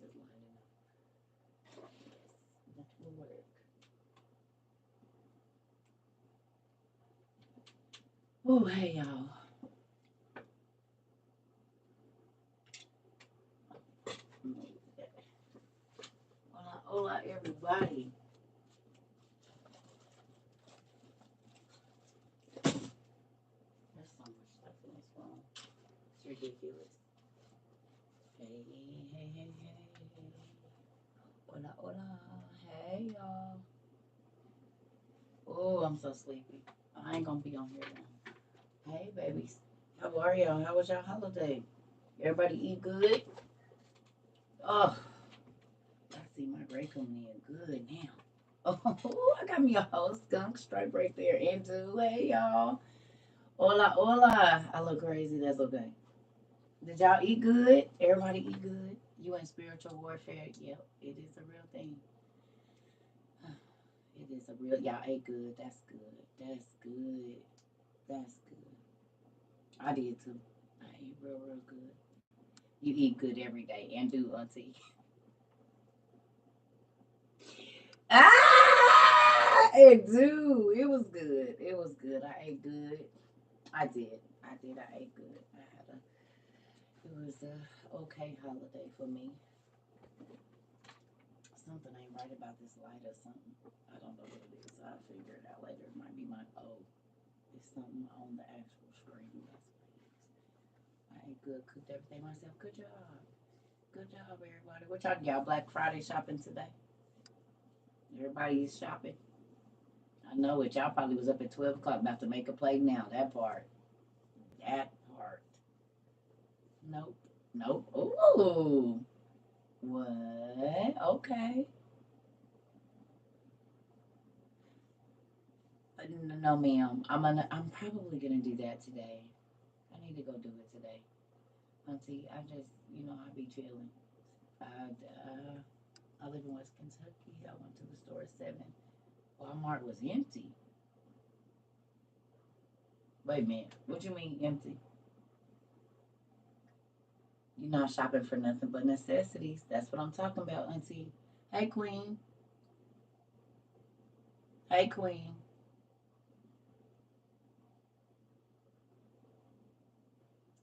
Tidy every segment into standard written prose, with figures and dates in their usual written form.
is light enough. Yes, that will work. Oh, hey, y'all. Hola, hola, everybody. There's so much stuff in this phone. It's ridiculous. Hey, hey, hey, hey. Hola, hola. Hey, y'all. Oh, I'm so sleepy. I ain't gonna be on here now. Hey, babies. How are y'all? How was your holiday? Everybody eat good? Oh, I see my break coming in good now. Oh, I got me a whole skunk stripe right there. And two, hey, y'all. Hola, hola. I look crazy. That's okay. Did y'all eat good? Everybody eat good? You in spiritual warfare? Yep, it is a real thing. It is a real. Y'all ate good. That's good. That's good. That's good. I did too. I ate real, real good. You eat good every day and do, auntie. Ah, it do. It was good. It was good. I ate good. I did. I did. I ate good. I had a. It was a okay holiday for me. Something ain't right about this light or something. I don't know what it is. I'll figure it out later. It might be my it's something on the actual screen. That's what it is. I ate good. Cooked everything myself. Good job. Good job, everybody. What y'all Black Friday shopping today? Everybody is shopping. I know it. Y'all probably was up at 12 o'clock about to make a play now. That part. That part. Nope. Nope. Ooh. What? Okay. No, ma'am. I'm probably gonna do that today. I need to go do it today. Auntie, I be chilling. I live in West Kentucky. I went to the store at 7. Walmart was empty. Wait a minute. What you mean empty? You're not shopping for nothing but necessities. That's what I'm talking about, Auntie. Hey, Queen. Hey, Queen.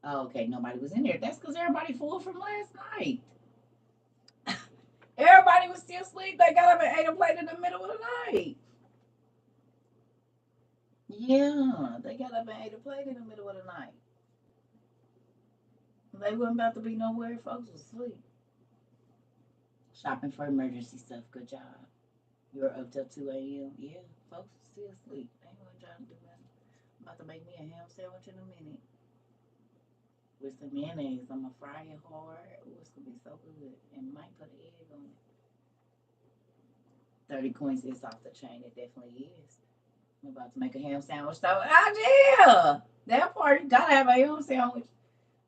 Oh, okay. Nobody was in there. That's because everybody full from last night. Everybody was still asleep. They got up and ate a plate in the middle of the night. Yeah, they got up and ate a plate in the middle of the night. They wasn't about to be nowhere. Folks was asleep. Shopping for emergency stuff. Good job. You were up till 2 a.m. Yeah, folks was still asleep. They ain't trying to do nothing. I'm about to make me a ham sandwich in a minute with some mayonnaise. I'm gonna fry it hard. Ooh, it's gonna be so good. And might put an egg on it. 30 coins is off the chain. It definitely is. I'm about to make a ham sandwich. So, yeah, that part you gotta have a ham sandwich,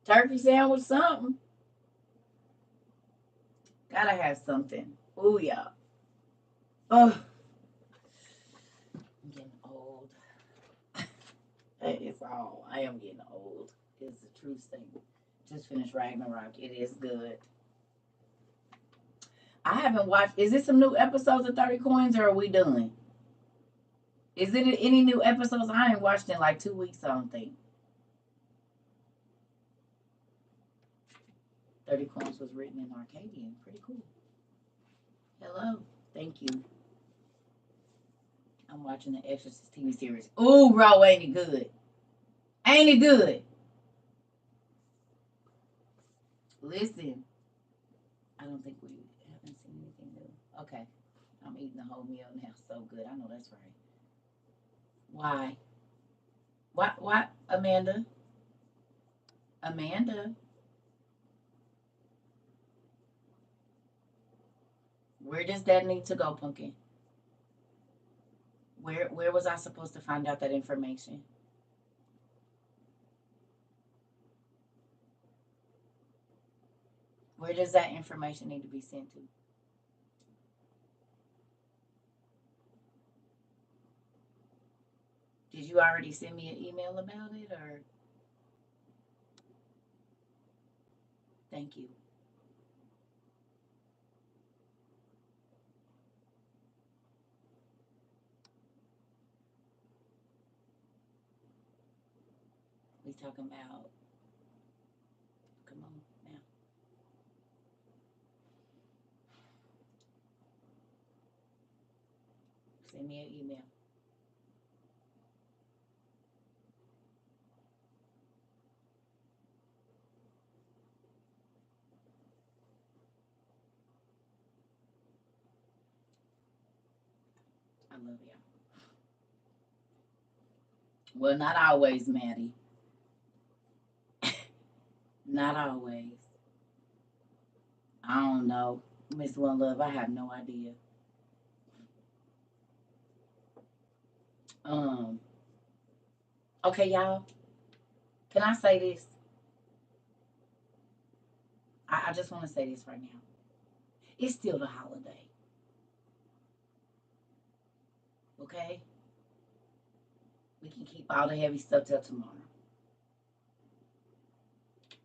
turkey sandwich, something. Gotta have something. Ooh yeah. Oh, I'm getting old. It's all. I am getting old. It's the true thing. Just finished Ragnarok. It is good. I haven't watched. Is it some new episodes of 30 Coins or are we done? Is it any new episodes? I ain't watched in like 2 weeks, I don't think. 30 Coins was written in Arcadian. Pretty cool. Hello. Thank you. I'm watching the Exorcist TV series. Ooh, bro, ain't it good? Ain't it good? Listen, I don't think we haven't seen anything new. Okay, I'm eating the whole meal now. So good. I know that's right. Why? What? Amanda? Amanda? Where does that need to go, Pumpkin? Where was I supposed to find out that information? Where does that information need to be sent to? Did you already send me an email about it or thank you? We talking about, come on now. Send me an email. I love y'all. Well, not always, Maddie. Not always. I don't know. Miss One Love, I have no idea. Um, okay, y'all. Can I say this? I just want to say this right now. It's still the holiday. Okay? We can keep all the heavy stuff till tomorrow.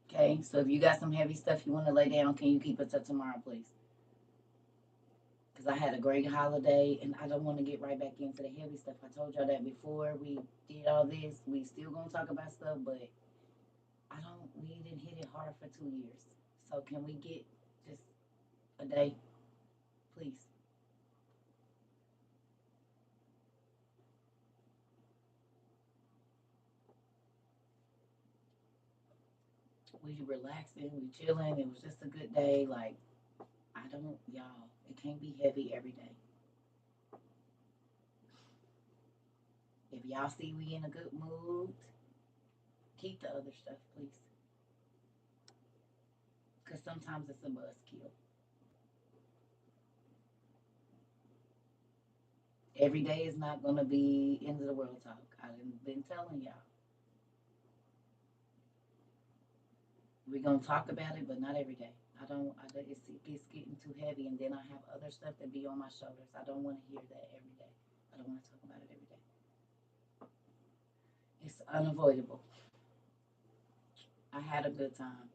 Okay? So if you got some heavy stuff you want to lay down, can you keep it till tomorrow, please? Because I had a great holiday and I don't want to get right back into the heavy stuff. I told y'all that before we did all this. We still gonna talk about stuff, but we didn't hit it hard for 2 years. So can we get just a day, please? We relaxing, we chilling. It was just a good day. Like, I don't, y'all, it can't be heavy every day. If y'all see we in a good mood, keep the other stuff, please. Because sometimes it's a buzzkill. Every day is not going to be end of the world talk. I've been telling y'all. We're going to talk about it, but not every day. It gets getting too heavy, and then I have other stuff that be on my shoulders. I don't want to hear that every day. I don't want to talk about it every day. It's unavoidable. I had a good time.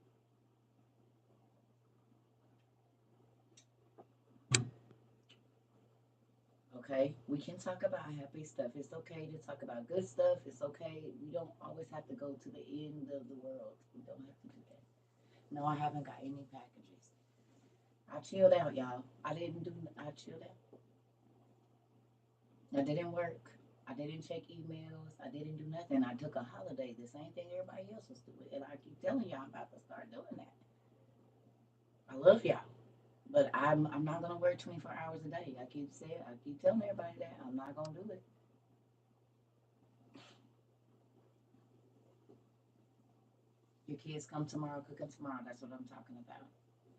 Okay, we can talk about happy stuff. It's okay to talk about good stuff. It's okay. We don't always have to go to the end of the world. We don't have to do that. No, I haven't got any packages. I chilled out, y'all. I chilled out. I didn't work. I didn't check emails. I didn't do nothing. I took a holiday, the same thing everybody else was doing. And I keep telling y'all I'm about to start doing that. I love y'all. But I'm not gonna work 24 hours a day. I keep telling everybody that I'm not gonna do it. Your kids come tomorrow, cooking tomorrow. That's what I'm talking about.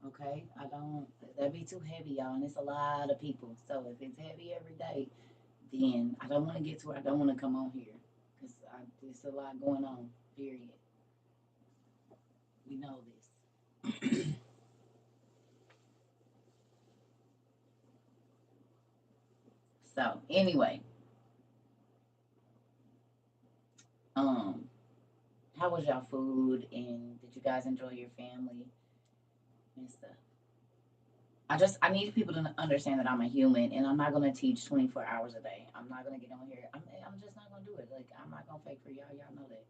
Okay, I don't. That'd be too heavy, y'all, and it's a lot of people. So if it's heavy every day, then I don't want to get to where I don't want to come on here because there's a lot going on. Period. We know this. So anyway, um, how was y'all food, and did you guys enjoy your family and stuff? I need people to understand that I'm a human and I'm not gonna teach 24 hours a day. I'm not gonna get on here. I'm just not gonna do it. Like I'm not gonna fake for y'all. Y'all know that.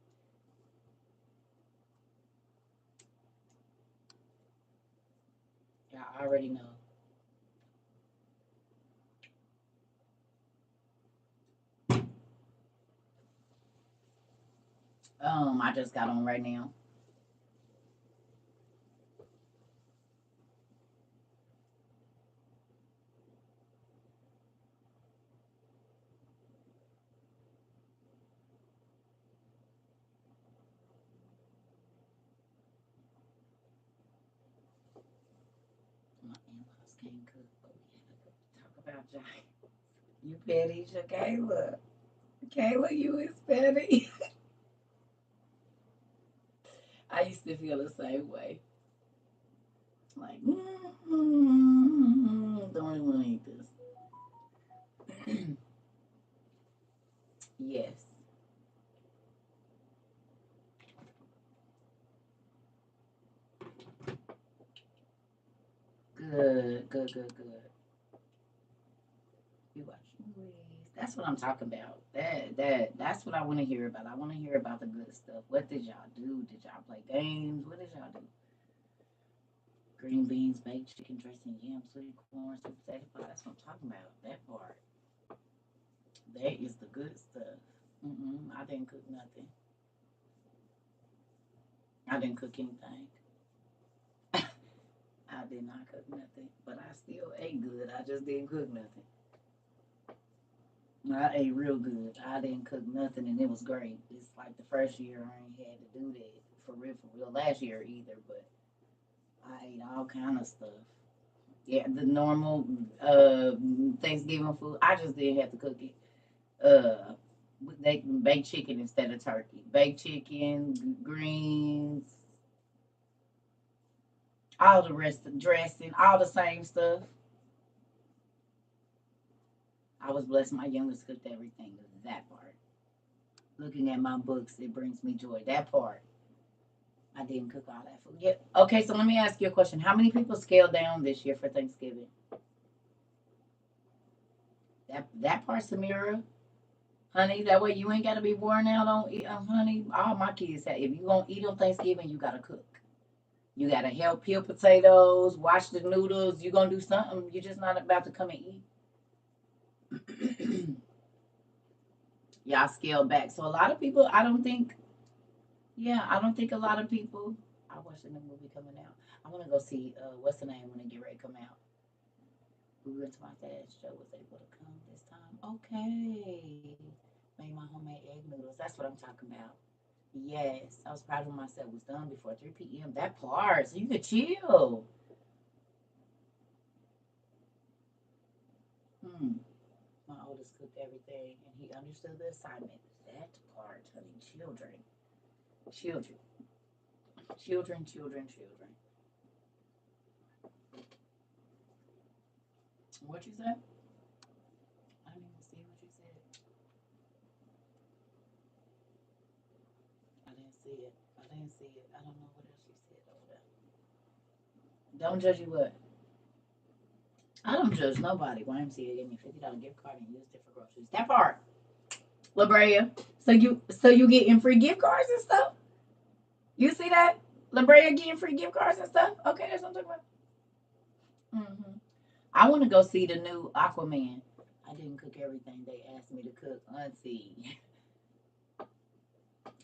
Y'all already know. I just got on right now. My in-laws can't cook, but we had to talk about giants. You petty, Kayla. Kayla, you is petty. I used to feel the same way. Like, don't even want to eat this. Yes. Good, good, good, good. We watch movies. That's what I'm talking about. That's what I want to hear about. I want to hear about the good stuff. What did y'all do? Did y'all play games? What did y'all do? Green beans, baked chicken, dressing, yam, sweet corn, sweet potato pie. That's what I'm talking about. That part. That is the good stuff. I didn't cook nothing. I didn't cook anything. I did not cook nothing, but I still ate good. I just didn't cook nothing. I ate real good. I didn't cook nothing, and it was great. It's like the first year I ain't had to do that for real, for real. Last year either, but I ate all kind of stuff. Yeah, the normal Thanksgiving food. I just didn't have to cook it. Uh, they baked chicken instead of turkey. Baked chicken, greens, all the rest of dressing, all the same stuff. I was blessed. My youngest cooked everything. That part. Looking at my books, it brings me joy. That part. I didn't cook all that food. Yeah. Okay, so let me ask you a question. How many people scaled down this year for Thanksgiving? That part, Samira, honey. That way you ain't gotta be worn out on eat, honey. All my kids say, if you gonna eat on Thanksgiving, you gotta cook. You gotta help peel potatoes, wash the noodles. You gonna do something. You're just not about to come and eat. Y'all scale back. So a lot of people, I don't think, yeah, I don't think a lot of people. I watch the new movie coming out. I want to go see what's the name when it get ready to come out. We went to my dad's show. Was able to come this time. Okay, made my homemade egg noodles. That's what I'm talking about. Yes, I was proud of myself. It was done before 3 p.m. That part, so you could chill. Hmm. My oldest cooked everything, and he understood the assignment. That part, honey, children, children. What you said? I didn't even see what you said. I didn't see it. I didn't see it. I don't know what else you said over there. Don't judge you what? I don't judge nobody. YMCA gave me $50 gift card and used it for groceries. That part, La Brea. So you getting free gift cards and stuff? You see that? La Brea getting free gift cards and stuff? Okay, that's what I'm talking about. I want to go see the new Aquaman. I didn't cook everything they asked me to cook. Auntie,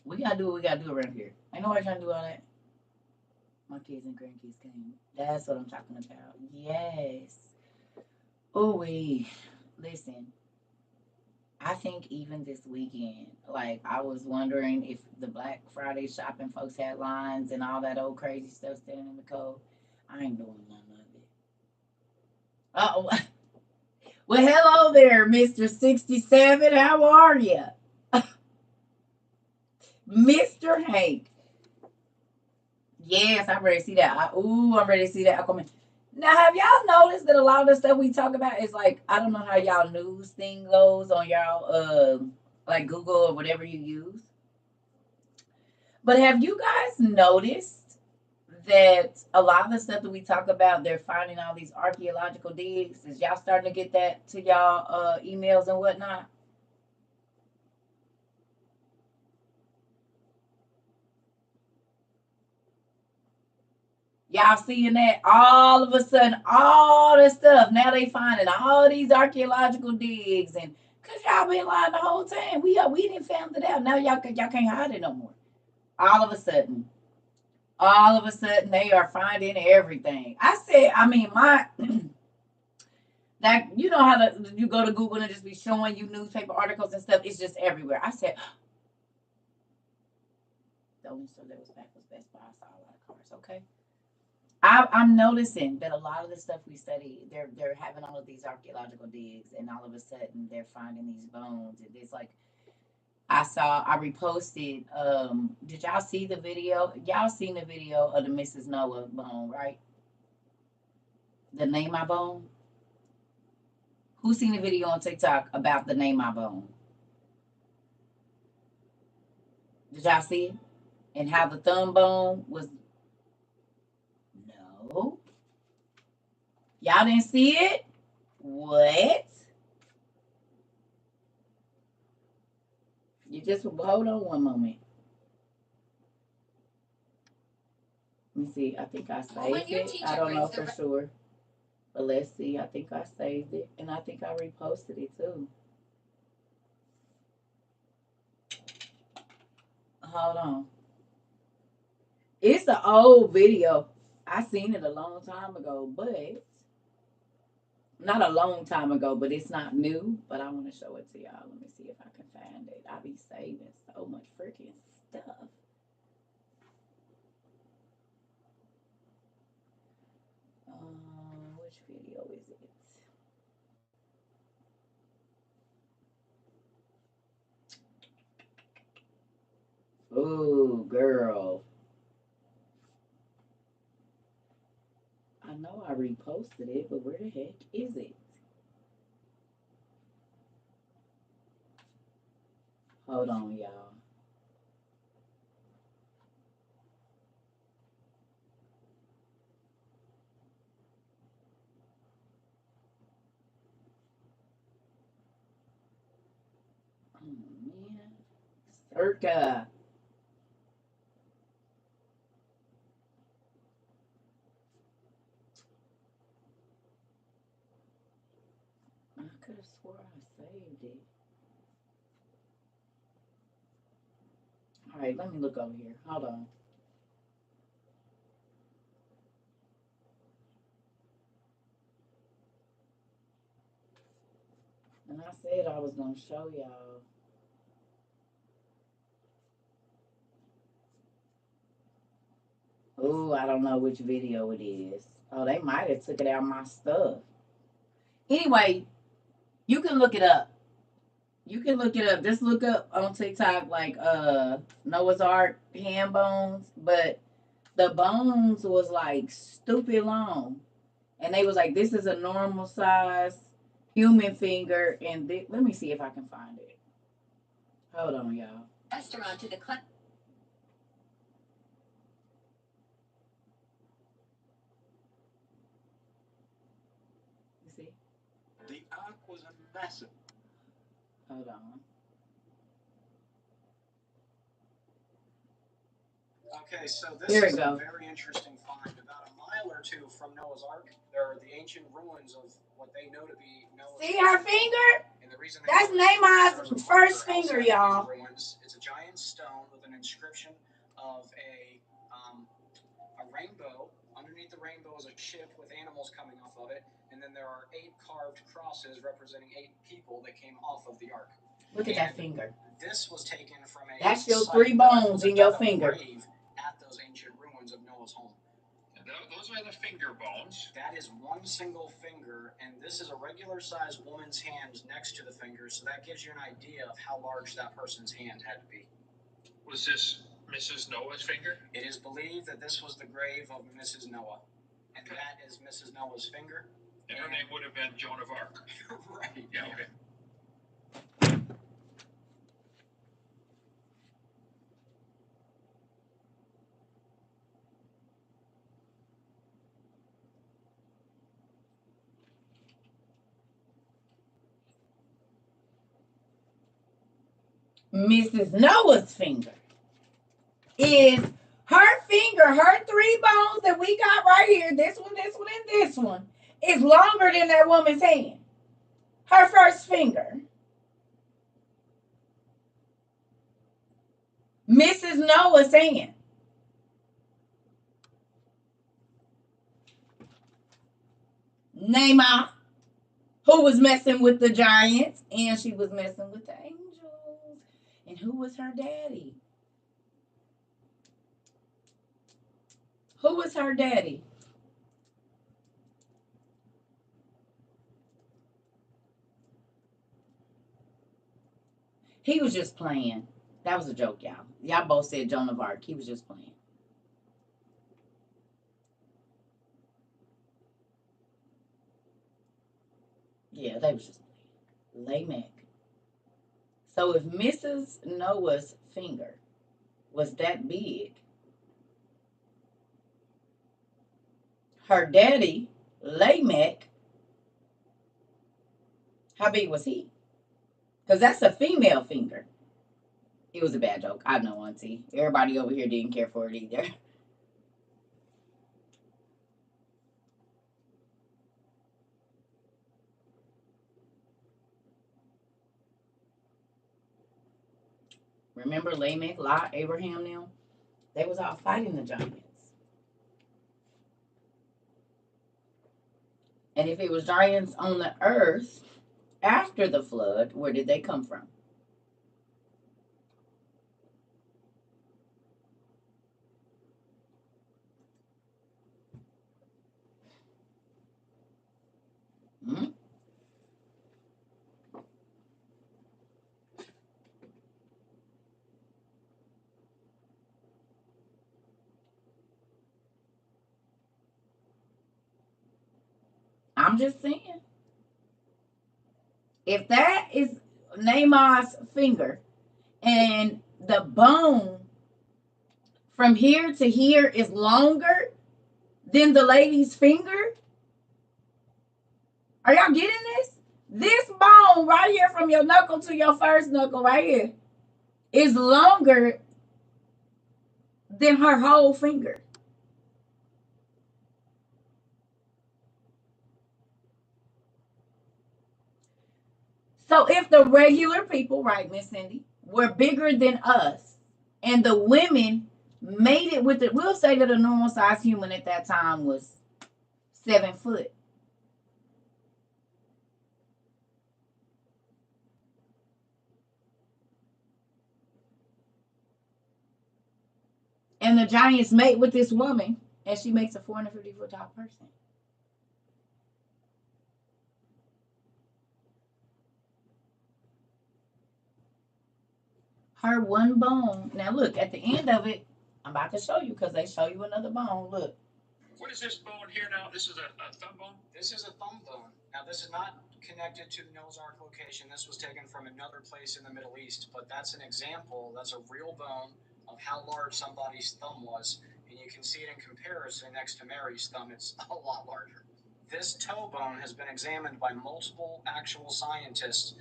we gotta do what we gotta do around here. Ain't nobody trying to do all that. My kids and grandkids came. That's what I'm talking about. Yes. Oh, we listen. I think even this weekend, like I was wondering if the Black Friday shopping folks had lines and all that old crazy stuff standing in the cold. I ain't doing none of it. Oh, well, hello there, Mister 67. How are you, Mister Hank? Yes, I'm ready to see that. I'm ready to see that Aquaman. Now, have y'all noticed that a lot of the stuff we talk about is like I don't know how y'all news thing goes on y'all like Google or whatever you use, but have you guys noticed that a lot of the stuff that we talk about, they're finding all these archaeological digs? Is y'all starting to get that to y'all emails and whatnot? Y'all seeing that all of a sudden, all this stuff. Now they finding all these archaeological digs, and cause y'all been lying the whole time. We didn't found it out. Now y'all can't hide it no more. All of a sudden, they are finding everything. I said, I mean, my that you know how you go to Google and just be showing you newspaper articles and stuff. It's just everywhere. I said the only store that was back was Best Buy. I saw a lot of cars. Okay. I'm noticing that a lot of the stuff we study, they're having all of these archaeological digs, and all of a sudden they're finding these bones. And it's like I reposted. Did y'all see the video? Y'all seen the video of the Mrs. Noah bone, right? The name my bone. Who seen the video on TikTok about the name my bone? Did y'all see it? And how the thumb bone was no. Y'all didn't see it? What? You just hold on one moment. Let me see. I think I saved it. I don't know for sure. But let's see. I think I saved it. And I think I reposted it too. Hold on. It's an old video. I seen it a long time ago, but not a long time ago, but it's not new. But I want to show it to y'all. Let me see if I can find it. I be saving so much freaking stuff. Which video is it? Oh, girl. I know I reposted it, but where the heck is it? Hold on, y'all. Oh, man. CERCA. I could have swore I saved it. All right, let me look over here. Hold on. And I said I was going to show y'all. Oh, I don't know which video it is. Oh, they might have took it out of my stuff. Anyway, you can look it up. You can look it up. Just look up on TikTok like Noah's Ark hand bones, but the bones was like stupid long, and they was like, "This is a normal size human finger." And let me see if I can find it. Hold on, y'all. Restaurant to the club. You see? The ark was a massive. Hold on. Okay, so this is a very interesting find. About a mile or two from Noah's Ark, there are the ancient ruins of what they know to be Noah's Ark. See her finger? And the reason that's Nehemiah's first finger, y'all. Ruins, it's a giant stone with an inscription of a rainbow. Underneath the rainbow is a ship with animals coming off of it, and then there are 8 carved crosses representing 8 people that came off of the ark. Look at that finger. This was taken from a. That's your 3 bones in your finger. At those ancient ruins of Noah's home. And those are the finger bones. That is one single finger, and this is a regular-sized woman's hand next to the finger, so that gives you an idea of how large that person's hand had to be. Was this Mrs. Noah's finger? It is believed that this was the grave of Mrs. Noah, and that is Mrs. Noah's finger. And her name would have been Joan of Arc. Right. Yeah, okay. Mrs. Noah's finger is her finger, her 3 bones that we got right here, this one, and this one, is longer than that woman's hand. Her first finger. Mrs. Noah's hand. Naamah, who was messing with the giants, and she was messing with the angels. And who was her daddy? Who was her daddy? He was just playing. That was a joke, y'all. Y'all both said Joan of Arc. He was just playing. Yeah, they was just playing. Lamech. So if Mrs. Noah's finger was that big, her daddy, Lamech, how big was he? Because that's a female finger. It was a bad joke. I know, Auntie. Everybody over here didn't care for it either. Remember Lamech, Lot, Abraham, now? They was all fighting the giants. And if it was giants on the earth after the flood, where did they come from? Hmm? I'm just saying. If that is Naaman's finger and the bone from here to here is longer than the lady's finger, are y'all getting this? This bone right here from your knuckle to your first knuckle right here is longer than her whole finger. So if the regular people, right, Miss Cindy, were bigger than us, and the women made it with it, we'll say that a normal sized human at that time was 7 foot. And the giants mate with this woman, and she makes a 450-foot tall person. Her one bone. Now look, at the end of it, I'm about to show you because they show you another bone. Look. What is this bone here now? This is a thumb bone? This is a thumb bone. Now, this is not connected to the Noah's Ark location. This was taken from another place in the Middle East, but that's an example. That's a real bone of how large somebody's thumb was. And you can see it in comparison next to Mary's thumb. It's a lot larger. This toe bone has been examined by multiple actual scientists.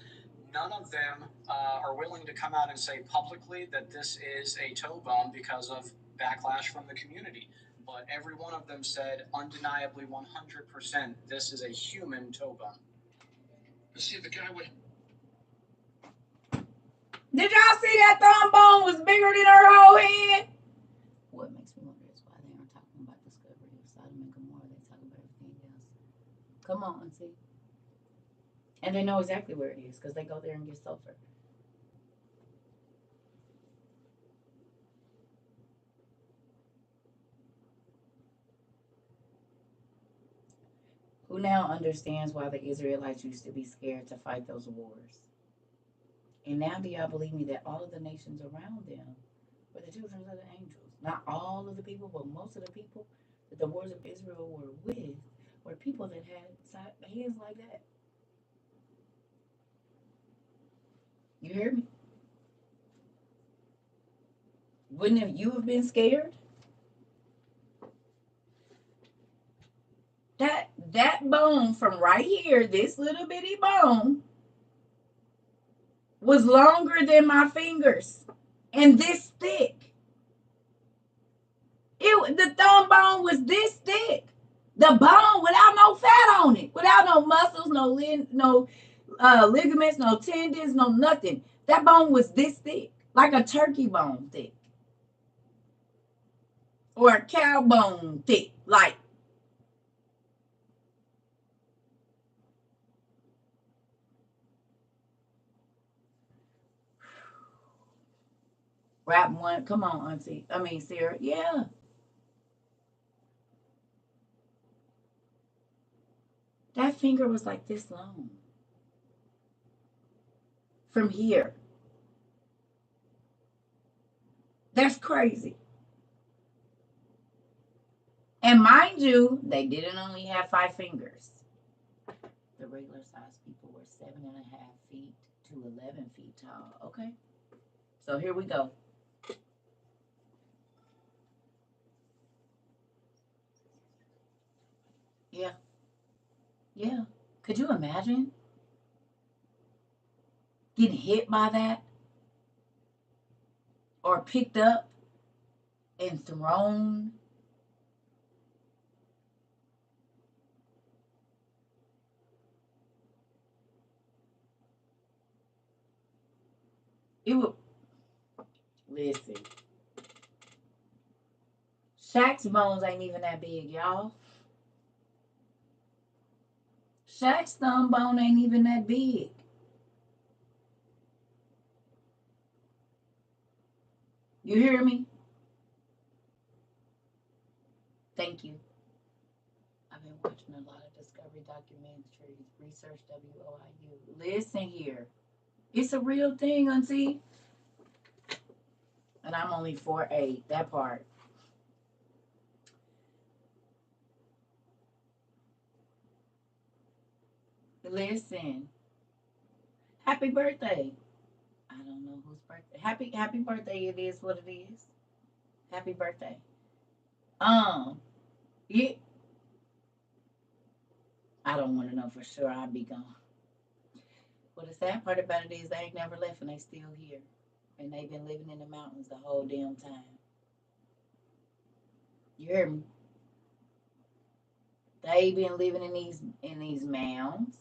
None of them are willing to come out and say publicly that this is a toe bone because of backlash from the community. But every one of them said undeniably 100% this is a human toe bone. Let's see the guy with. Did y'all see that thumb bone was bigger than her whole hand? What makes me wonder is why they aren't talking about discovery of Sodom and Gomorrah. They talk about everything else. Come on, see. And they know exactly where it is because they go there and get sulfur. Who now understands why the Israelites used to be scared to fight those wars? And now do y'all believe me that all of the nations around them were the children of the angels? Not all of the people, but most of the people that the wars of Israel were with were people that had hands like that. You hear me? Wouldn't you have been scared? That bone from right here, this little bitty bone, was longer than my fingers and this thick. The thumb bone was this thick. The bone without no fat on it, without no muscles, no ligaments, no tendons, no nothing. That bone was this thick, like a turkey bone thick, or a cow bone thick, like. Wrap one. Come on, Auntie. I mean, Sarah. Yeah. That finger was like this long. From here. That's crazy. And mind you, they didn't only have 5 fingers. The regular sized people were 7.5 feet to 11 feet tall. Okay. So here we go. Yeah. Yeah. Could you imagine? Getting hit by that? or picked up and thrown. It would listen. Shaq's bones ain't even that big, y'all. Shaq's thumb bone ain't even that big. You hear me? Thank you. I've been watching a lot of Discovery documentaries. Research WOIU. Listen here. It's a real thing, auntie. And I'm only 4'8". That part. Listen. Happy birthday. I don't know whose birthday. Happy birthday. It is what it is. Happy birthday. Yeah. I don't want to know for sure. I'll be gone. Well, the sad part about it is they ain't never left and they still here. And they've been living in the mountains the whole damn time. You hear me? They been living in these mounds.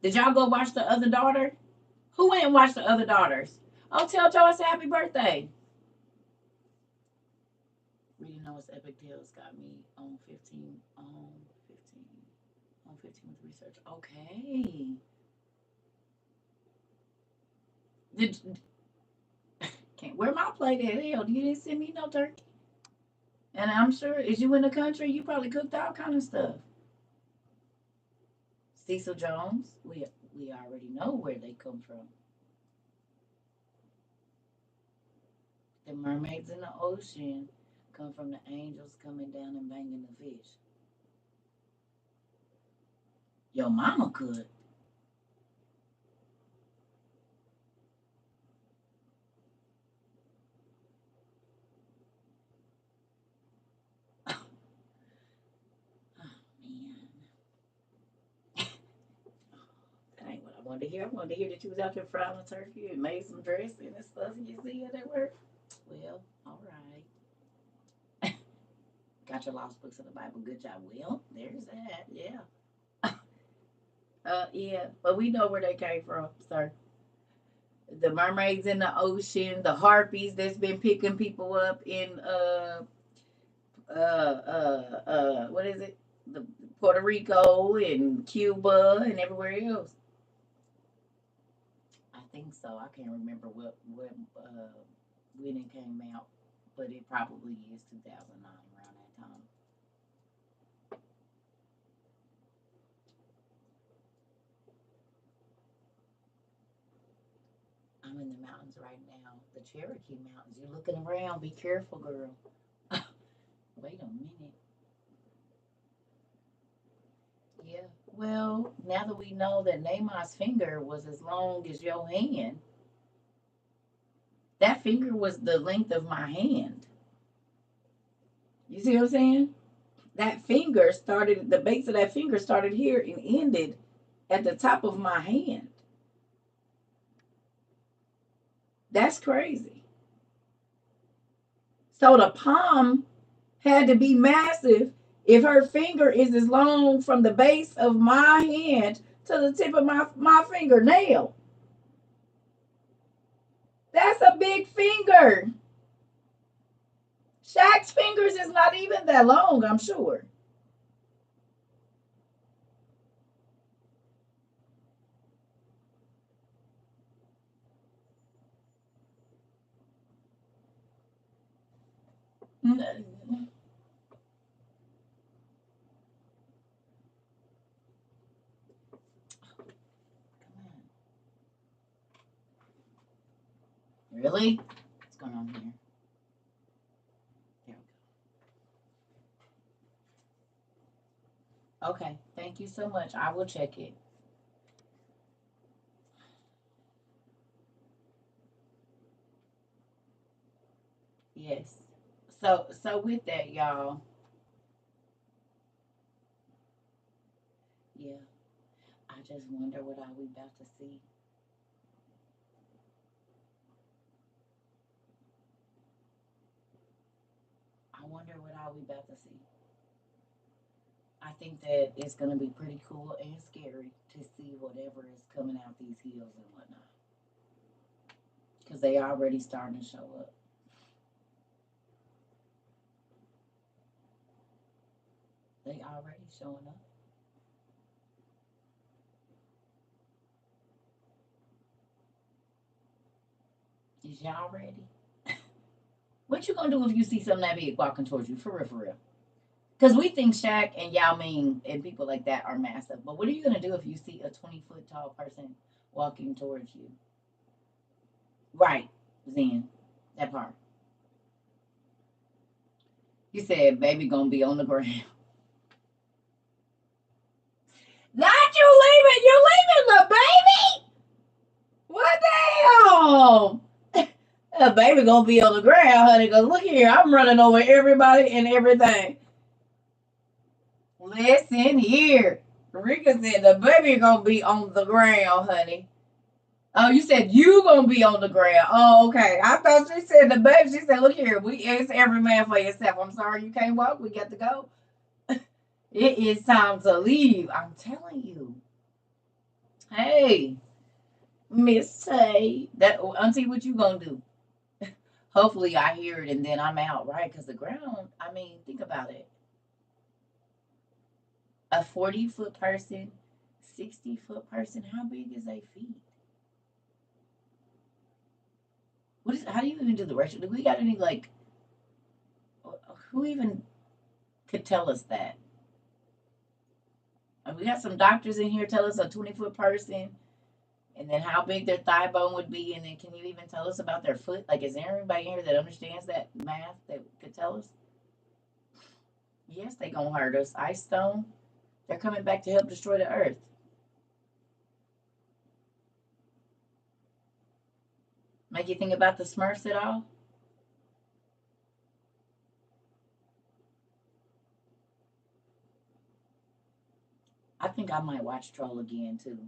Did y'all go watch the other daughter? Who went and watched the other daughters? Oh, tell Joyce happy birthday. Reading those epic tales got me on 15 with research. Okay. Did can't where my plate at? Hell, you didn't send me no turkey. And I'm sure as you in the country, you probably cooked all kind of stuff. Cecil Jones, we already know where they come from. The mermaids in the ocean come from the angels coming down and banging the fish. Your mama could. Oh man. That ain't what I wanted to hear. I wanted to hear that you was out there frying a turkey and made some dressing and stuff. You see it at work? Well, all right. Got your lost books of the Bible. Good job. Well, there's that. Yeah. Yeah. But we know where they came from, sir. The mermaids in the ocean, the harpies that's been picking people up in what is it? The Puerto Rico and Cuba and everywhere else. I think so. I can't remember when it came out, but it probably is 2009 around that time. I'm in the mountains right now, the Cherokee Mountains. You looking around? Be careful, girl. Wait a minute. Yeah. Well, now that we know that Nama's finger was as long as your hand, that finger was the length of my hand. You see what I'm saying? That finger started, the base of that finger started here and ended at the top of my hand. That's crazy. So the palm had to be massive if her finger is as long from the base of my hand to the tip of my fingernail. That's a big finger. Shaq's fingers is not even that long, I'm sure. Really? What's going on here? There we go. Okay, thank you so much. I will check it. Yes. So with that, y'all, yeah, I just wonder what are we about to see. all we about to see. I think that it's gonna be pretty cool and scary to see whatever is coming out these hills and whatnot. Because they already starting to show up. They already showing up. Is y'all ready? What you gonna do if you see something that big walking towards you? For real, for real. Because we think Shaq and Yao Ming and people like that are massive. But what are you gonna do if you see a 20-foot tall person walking towards you? Right, Zen. That part. You said baby gonna be on the ground. Not you leaving. You leaving the baby? What the hell? The baby gonna be on the ground, honey. Cause look here, I'm running over everybody and everything. Listen here. Rika said the baby gonna be on the ground, honey. Oh, you said you gonna be on the ground. Oh, okay. I thought she said the baby. She said, look here, it's every man for yourself. I'm sorry you can't walk. We got to go. It is time to leave. I'm telling you. Hey, Miss Tay. That Auntie, what you gonna do? Hopefully I hear it and then I'm out, right? Because the ground, I mean, think about it. A 40-foot person, 60-foot person, how big is their feet? How do you even do the ratio? Do we got any, like, who even could tell us that? We got some doctors in here tell us a 20-foot person, and then how big their thigh bone would be, and then can you even tell us about their foot? Like, is there anybody here that understands that math that could tell us? Yes, they gonna hurt us. Ice Stone, they're coming back to help destroy the earth. Make you think about the Smurfs at all? I think I might watch Troll again too,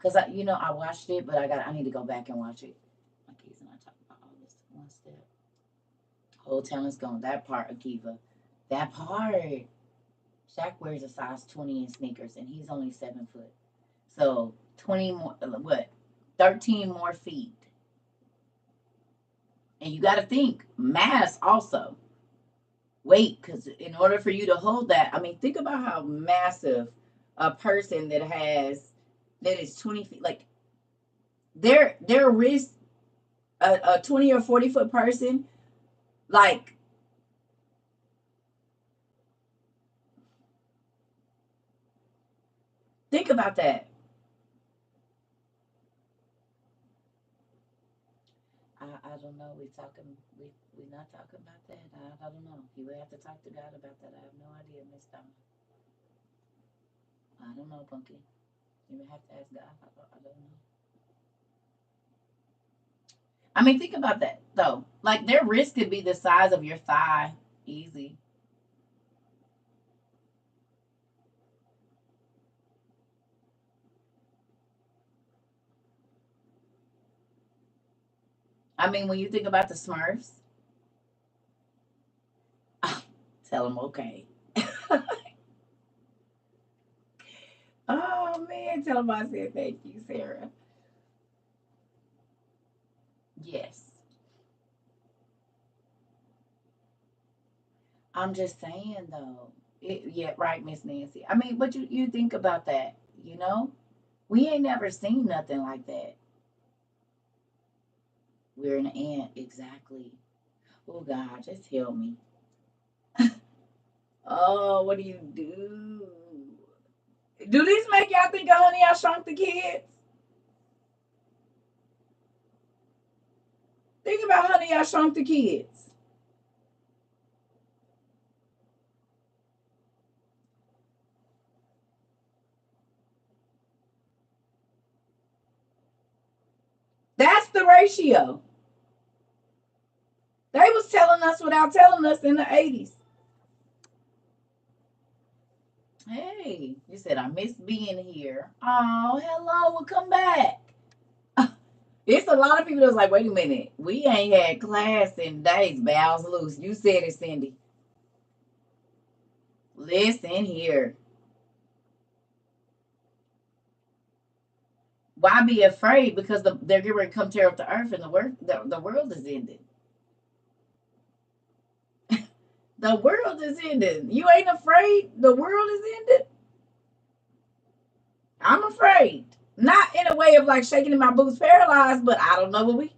cause I watched it, but I need to go back and watch it. Akiva and I talk about all this one step. Whole town is gone. That part, Akiva. That part. Shaq wears a size 20 in sneakers, and he's only 7 foot. So 20 more, what? 13 more feet. And you got to think mass also. Weight, because in order for you to hold that, I mean, think about how massive a person that is 20 feet, like their wrist, a 20 or 40-foot person, like, think about that. I don't know. We not talking about that. I don't know. You would have to talk to God about that. I have no idea, Miss Donna. I don't know, Punky. You would have to ask God. I don't know. I mean, think about that though. Like their wrist could be the size of your thigh, easy. I mean, when you think about the Smurfs, tell them okay. Oh man, tell them I said thank you, Sarah. Yes. I'm just saying though. Yeah, right, Miss Nancy. I mean, but you think about that, you know? We ain't never seen nothing like that. We're an ant, exactly. Oh God, just help me. Oh, what do you do? Do these make y'all think of Honey I Shrunk the Kids? Think about Honey I Shrunk the Kids. That's the ratio. They was telling us without telling us in the 80s. Hey, you said I miss being here. Oh, hello, well come back. It's a lot of people that's like, wait a minute, we ain't had class in days, bowels loose. You said it, Cindy. Listen here. Why be afraid? Because they're getting ready to come tear up the earth and the world is ending. The world is ending. You ain't afraid the world is ending? I'm afraid. Not in a way of like shaking in my boots paralyzed, but I don't know what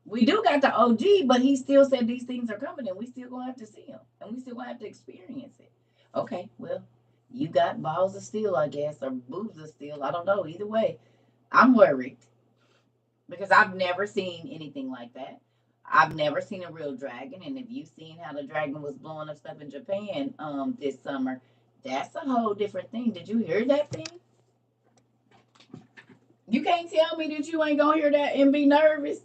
we do got the OG, but he still said these things are coming and we still gonna have to see them and we still gonna have to experience it. Okay, well, you got balls of steel, I guess, or boobs of steel. I don't know. Either way, I'm worried because I've never seen anything like that. I've never seen a real dragon, and if you've seen how the dragon was blowing up stuff in Japan this summer, that's a whole different thing. Did you hear that thing? You can't tell me that you ain't gonna hear that and be nervous.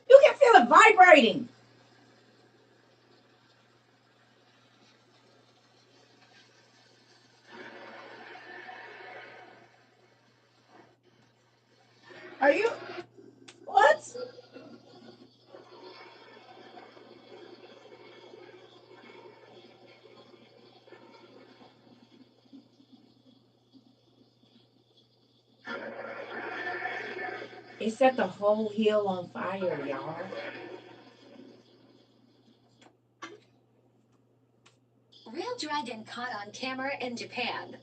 You can feel it vibrating. Are you what? It set the whole hill on fire, y'all. Real dragon caught on camera in Japan.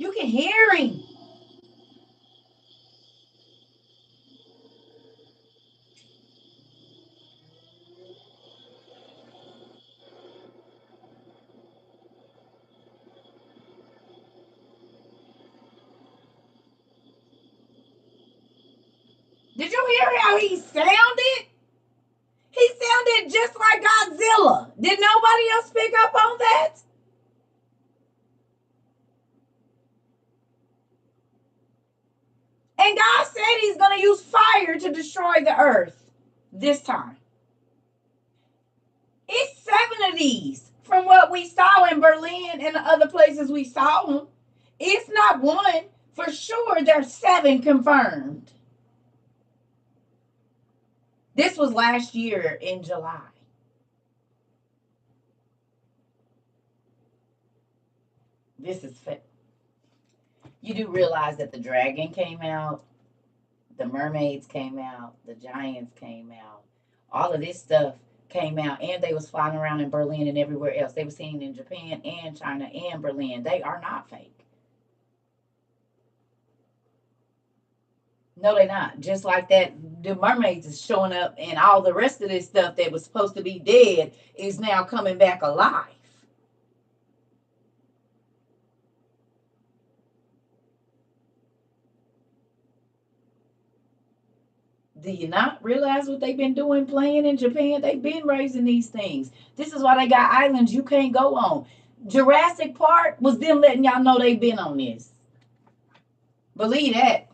You can hear him. Did you hear how he sounded? He sounded just like Godzilla. Did nobody else pick up on that? And God said he's going to use fire to destroy the earth this time. It's 7 of these from what we saw in Berlin and the other places we saw them. It's not one. For sure, there's 7 confirmed. This was last year in July. This is you do realize that the dragon came out, the mermaids came out, the giants came out, all of this stuff came out, and they was flying around in Berlin and everywhere else. They were seen in Japan and China and Berlin. They are not fake. No, they're not. Just like that, the mermaids is showing up, and all the rest of this stuff that was supposed to be dead is now coming back alive. Do you not realize what they've been doing playing in Japan? They've been raising these things. This is why they got islands you can't go on. Jurassic Park was them letting y'all know they've been on this. Believe that.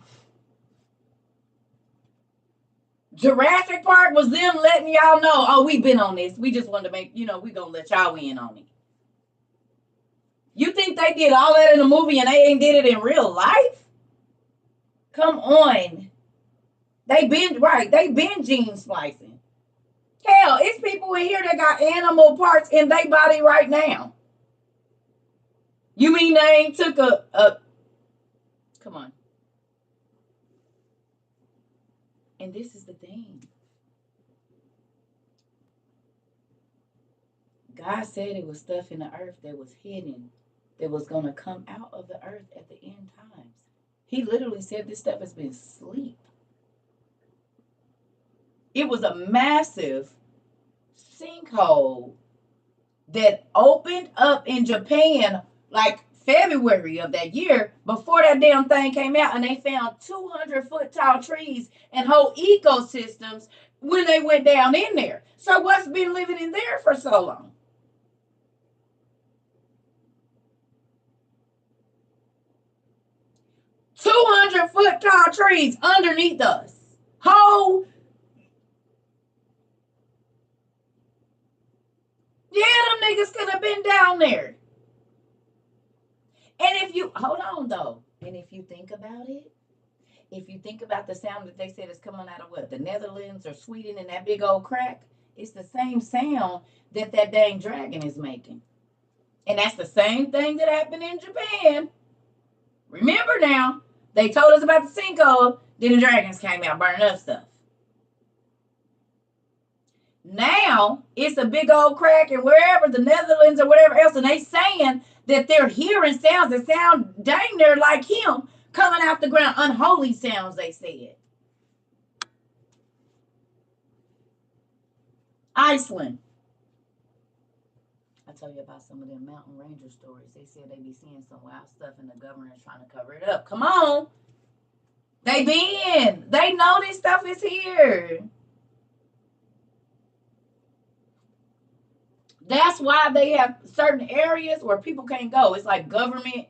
Jurassic Park was them letting y'all know, oh, we've been on this. We just wanted to make, we going to let y'all in on it. You think they did all that in a movie and they ain't did it in real life? Come on. They been gene splicing. Hell, it's people in here that got animal parts in their body right now. You mean they ain't took a come on. And this is the thing. God said it was stuff in the earth that was hidden, that was going to come out of the earth at the end times. He literally said this stuff has been asleep. It was a massive sinkhole that opened up in Japan like February of that year before that damn thing came out, and they found 200-foot tall trees and whole ecosystems when they went down in there. So what's been living in there for so long? $200-foot tall trees underneath us. Ho! Yeah, them niggas could have been down there. And if you, hold on though, and if you think about it, if you think about the sound that they said is coming out of what, the Netherlands or Sweden and that big old crack, it's the same sound that that dang dragon is making. And that's the same thing that happened in Japan. Remember now, they told us about the sinkhole, then the dragons came out burning up stuff. Now it's a big old crack and wherever, the Netherlands or whatever else, and they saying that they're hearing sounds that sound dang near like him coming out the ground. Unholy sounds, they said. Iceland. I tell you about some of them mountain ranger stories. They said they be seeing some wild stuff and the government's trying to cover it up. Come on. They been. They know this stuff is here. That's why they have certain areas where people can't go. It's like government.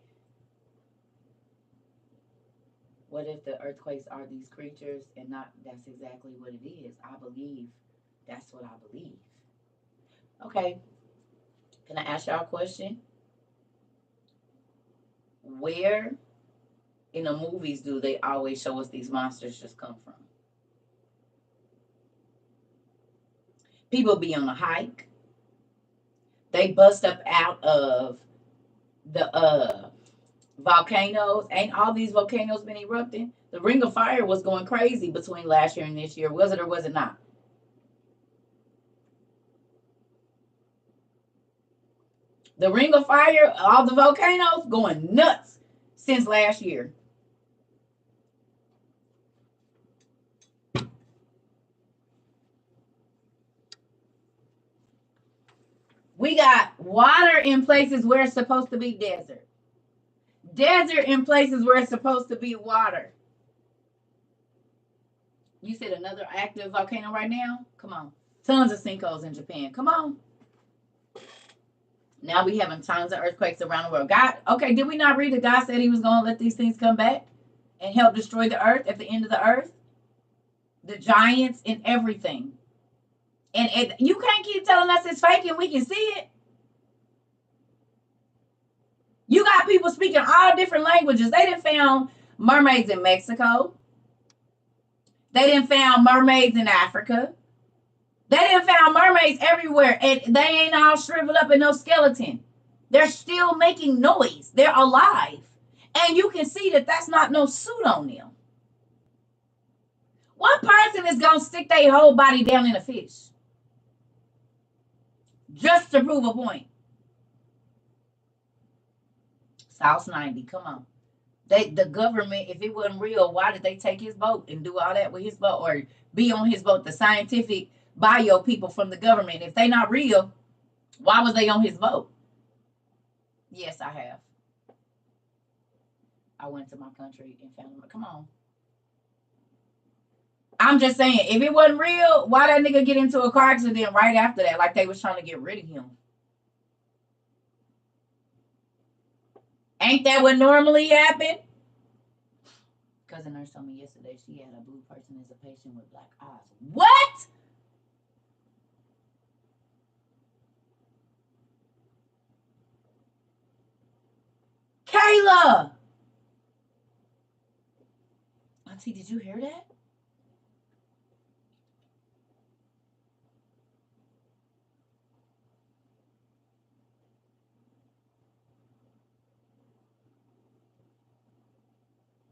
What if the earthquakes are these creatures and not that's exactly what it is? I believe that's what I believe. Okay. Can I ask y'all a question? Where in the movies do they always show us these monsters just come from? People be on a hike. They bust up out of the volcanoes. Ain't all these volcanoes been erupting? The Ring of Fire was going crazy between last year and this year. Was it or was it not? The Ring of Fire, all the volcanoes going nuts since last year. We got water in places where it's supposed to be desert. Desert in places where it's supposed to be water. You said another active volcano right now? Come on. Tons of sinkholes in Japan. Come on. Now we having tons of earthquakes around the world. God, okay, did we not read that God said he was going to let these things come back and help destroy the earth at the end of the earth? The giants and everything. And you can't keep telling us it's fake and we can see it. You got people speaking all different languages. They done found mermaids in Mexico. They done found mermaids in Africa. They done found mermaids everywhere. And they ain't all shriveled up in no skeleton. They're still making noise. They're alive. And you can see that that's not no suit on them. What person is going to stick their whole body down in a fish? Just to prove a point. South 90, come on. The government, if it wasn't real, why did they take his boat and do all that with his boat or be on his boat? The scientific bio people from the government, if they not real, why was they on his boat? Yes, I have. I went to my country and found them. Come on. I'm just saying, if it wasn't real, why that nigga get into a car accident right after that, like they was trying to get rid of him? Ain't that what normally happen? Cousin nurse told me yesterday she had a blue person as a patient with black eyes. What? Kayla! Auntie, did you hear that?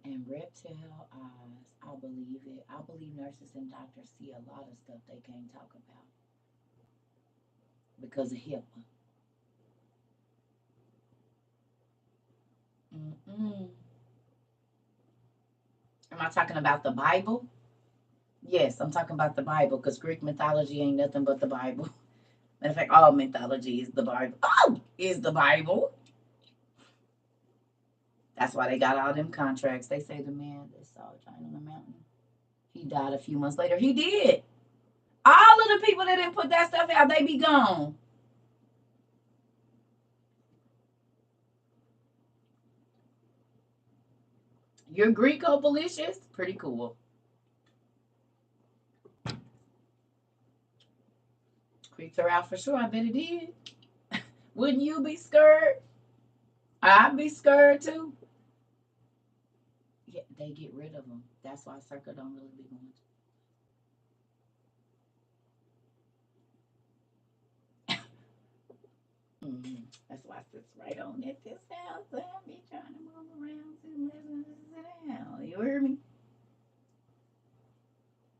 And reptile eyes, I believe it. I believe nurses and doctors see a lot of stuff they can't talk about because of HIPAA. Am I talking about the Bible? Yes, I'm talking about the Bible because Greek mythology ain't nothing but the Bible. Matter of fact, all mythology is the Bible. Oh, is the Bible. That's why they got all them contracts. They say the man that saw a giant on the mountain, he died a few months later. He did. All of the people that didn't put that stuff out, they be gone. Your Greco-Belicious, pretty cool. Creeped her out for sure. I bet it did. Wouldn't you be scared? I'd be scared too. Yeah, they get rid of them. That's why CERCA don't really be going. Mm-hmm. That's why it sits right on at this house. I be trying to move around to listen to sit down. You hear me?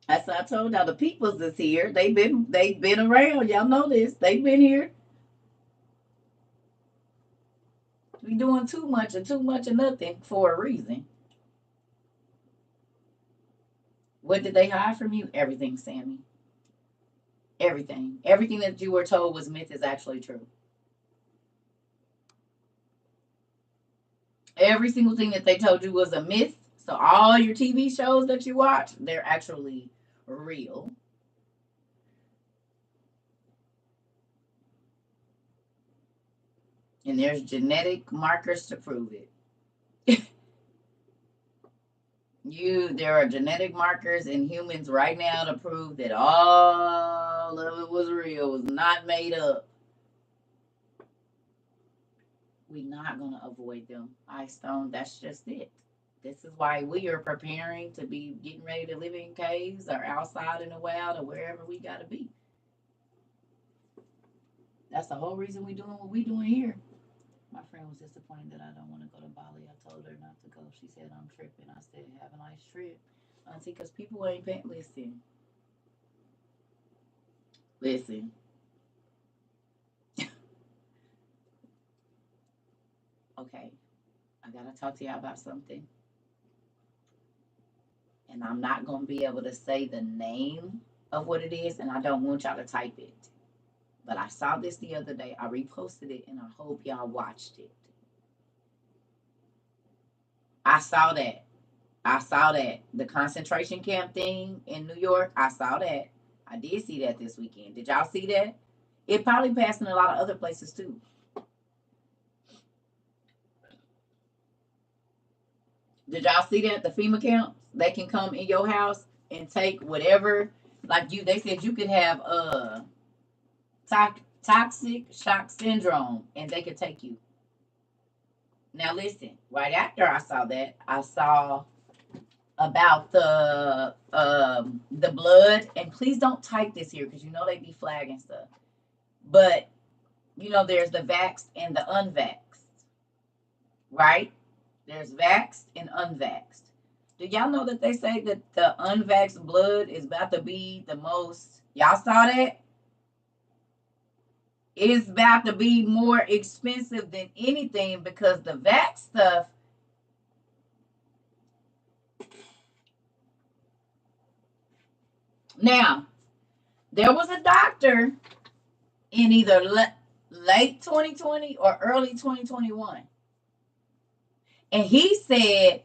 As I told y'all, the peoples is here. They've been around. Y'all know this. They've been here. We doing too much of nothing for a reason. What did they hide from you? Everything, Sammy. Everything. Everything that you were told was myth is actually true. Every single thing that they told you was a myth. So all your TV shows that you watch, they're actually real. And there's genetic markers to prove it. There are genetic markers in humans right now to prove that all of it was real, was not made up. We're not gonna avoid them. Ice Stone, that's just it. This is why we are preparing to be getting ready to live in caves or outside in the wild or wherever we gotta be. That's the whole reason we're doing what we're doing here. My friend was disappointed that I don't want to go to Bali. I told her not to go. She said I'm tripping. I said have a nice trip, auntie, because people ain't paying. Listen. Okay, I gotta talk to y'all about something, and I'm not gonna be able to say the name of what it is, and I don't want y'all to type it. But I saw this the other day. I reposted it, and I hope y'all watched it. I saw that. I saw that. The concentration camp thing in New York, I saw that. I did see that this weekend. Did y'all see that? It probably passed in a lot of other places too. Did y'all see that? The FEMA camps, they can come in your house and take whatever. Like they said you could have toxic shock syndrome and they could take you. Now listen, right after I saw that, I saw about the blood, and please don't type this here because you know they be flagging stuff. But there's the vaxxed and the unvaxxed, right? There's vaxxed and unvaxxed. Do y'all know that they say that the unvaxxed blood is about to be the most? Y'all saw that? It's about to be more expensive than anything because the vax stuff. Now, there was a doctor in either late 2020 or early 2021. And he said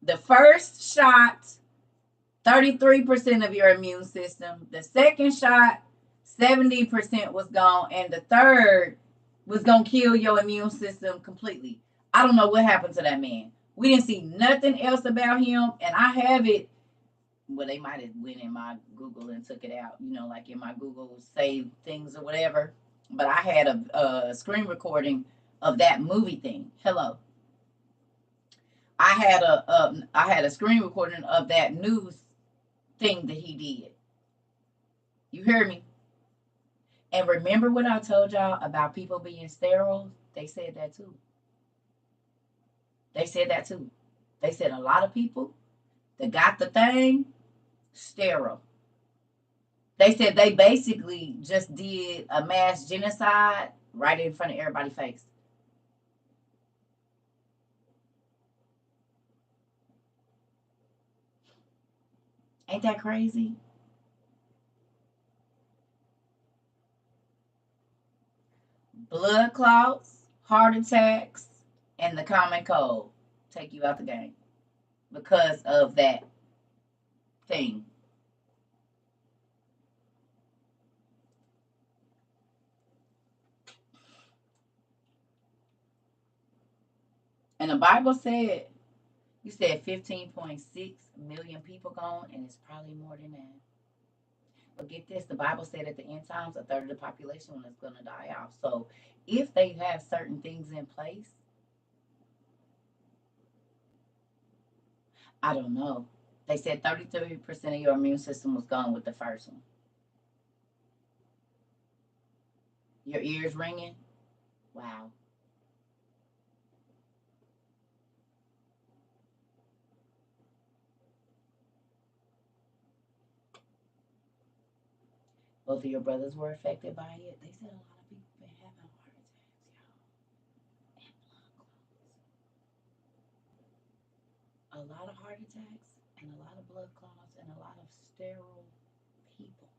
the first shot, 33% of your immune system. The second shot, 70% was gone. And the third was going to kill your immune system completely. I don't know what happened to that man. We didn't see nothing else about him. And I have it. Well, they might have went in my Google and took it out, like in my Google saved things or whatever. But I had a screen recording of that movie thing. Hello. I had a screen recording of that news thing that he did. You hear me? And remember what I told y'all about people being sterile? They said that too. They said that too. They said a lot of people that got the thing, sterile. They said they basically just did a mass genocide right in front of everybody's face. Ain't that crazy? Blood clots, heart attacks, and the common cold take you out the game because of that thing. And the Bible said, you said 15.6 million people gone, and it's probably more than that. forget this, the Bible said at the end times, a third of the population is going to die off. So if they have certain things in place, I don't know. They said 33% of your immune system was gone with the first one. Your ears ringing? Wow. Both of your brothers were affected by it. They said a lot of people been having heart attacks, y'all. And blood clots. A lot of heart attacks and a lot of blood clots and a lot of sterile people.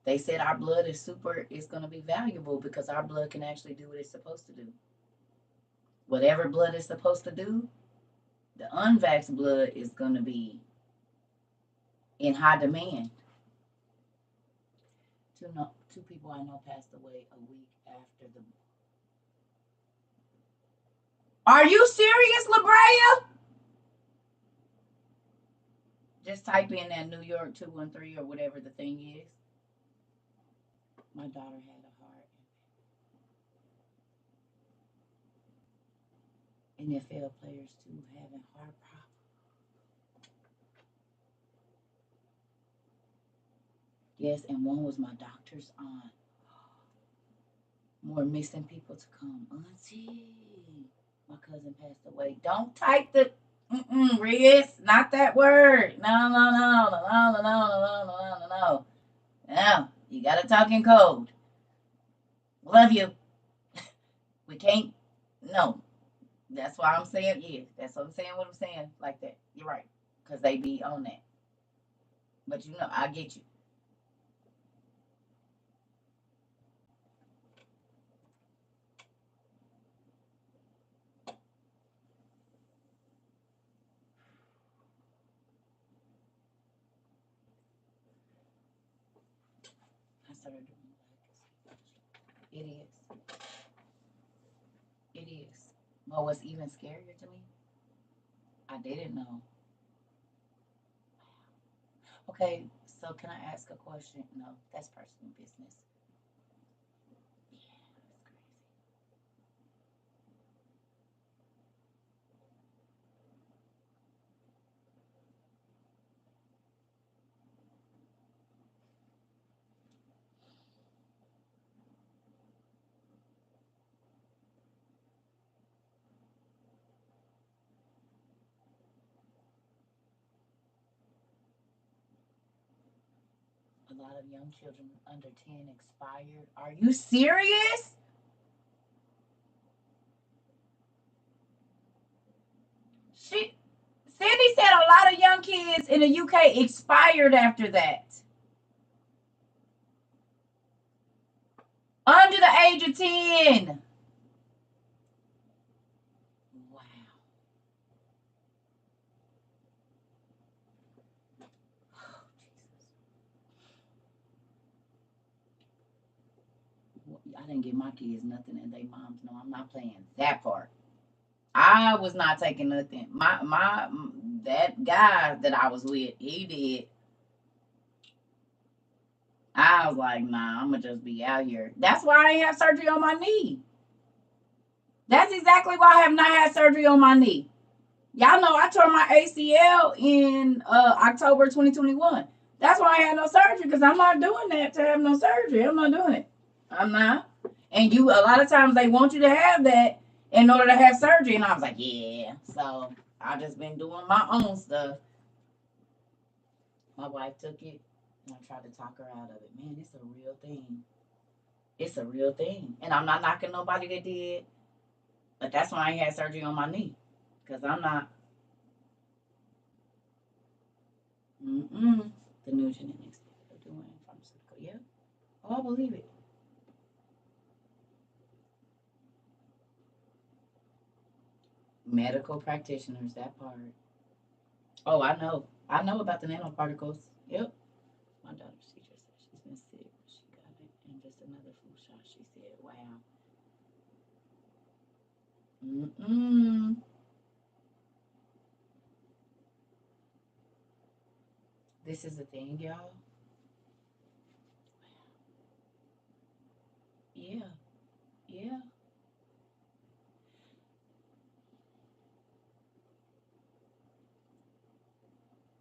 They said our blood is going to be valuable because our blood can actually do what it's supposed to do. Whatever blood is supposed to do, the unvaxxed blood is going to be in high demand. Two people I know passed away a week after the. Are you serious, La Brea? Just type in that New York 213 or whatever the thing is. My daughter had a heart. NFL players too having heart problems. Yes, and one was my doctor's aunt. More missing people to come. Auntie, my cousin passed away. Don't type the Riz, not that word. No. No, you gotta talk in code. Love you. We can't. No, that's why I'm saying. Yeah, that's what I'm saying. What I'm saying like that. You're right, cause they be on that. But you know, I get you. I started doing like it is. It is. But what's even scarier to me, I didn't know. Okay, so can I ask a question? No, that's personal business. Yeah, that's crazy. A lot of young children under 10 expired. Are you serious? She Cindy said a lot of young kids in the UK expired after that. Under the age of 10. Wow. Oh, Jesus. I didn't give my kids nothing, and they moms know I'm not playing that part. I was not taking nothing. My that guy that I was with, he did. I was like, nah, I'm gonna just be out here. That's why I ain't have surgery on my knee. That's exactly why I have not had surgery on my knee. Y'all know I tore my ACL in October 2021. That's why I had no surgery, because I'm not doing that to have no surgery. I'm not doing it. I'm not. And a lot of times they want you to have that in order to have surgery. And I was like, yeah. So I just been doing my own stuff. My wife took it and I tried to talk her out of it. Man, it's a real thing. It's a real thing. And I'm not knocking nobody that did. But that's why I ain't had surgery on my knee. Because I'm not. The new genetics they're doing pharmaceutical. Yeah. Oh, I believe it. Medical practitioners, that part. Oh, I know. I know about the nanoparticles. Yep. My daughter's teacher said she's been sick. She got it. And just another flu shot. She said, wow. This is the thing, y'all. Yeah, yeah.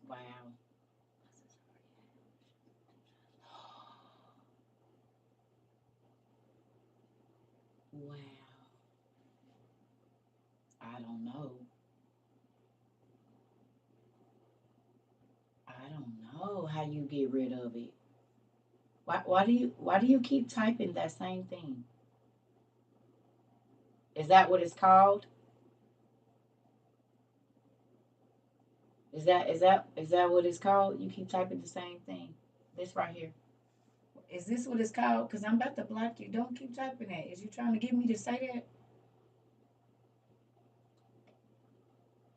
Wow. Wow. I don't know. I don't know how you get rid of it. Why do you keep typing that same thing? Is that what it's called? Is that what it's called? You keep typing the same thing. This right here. Is this what it's called? Because I'm about to block you. Don't keep typing that. Is you trying to get me to say that?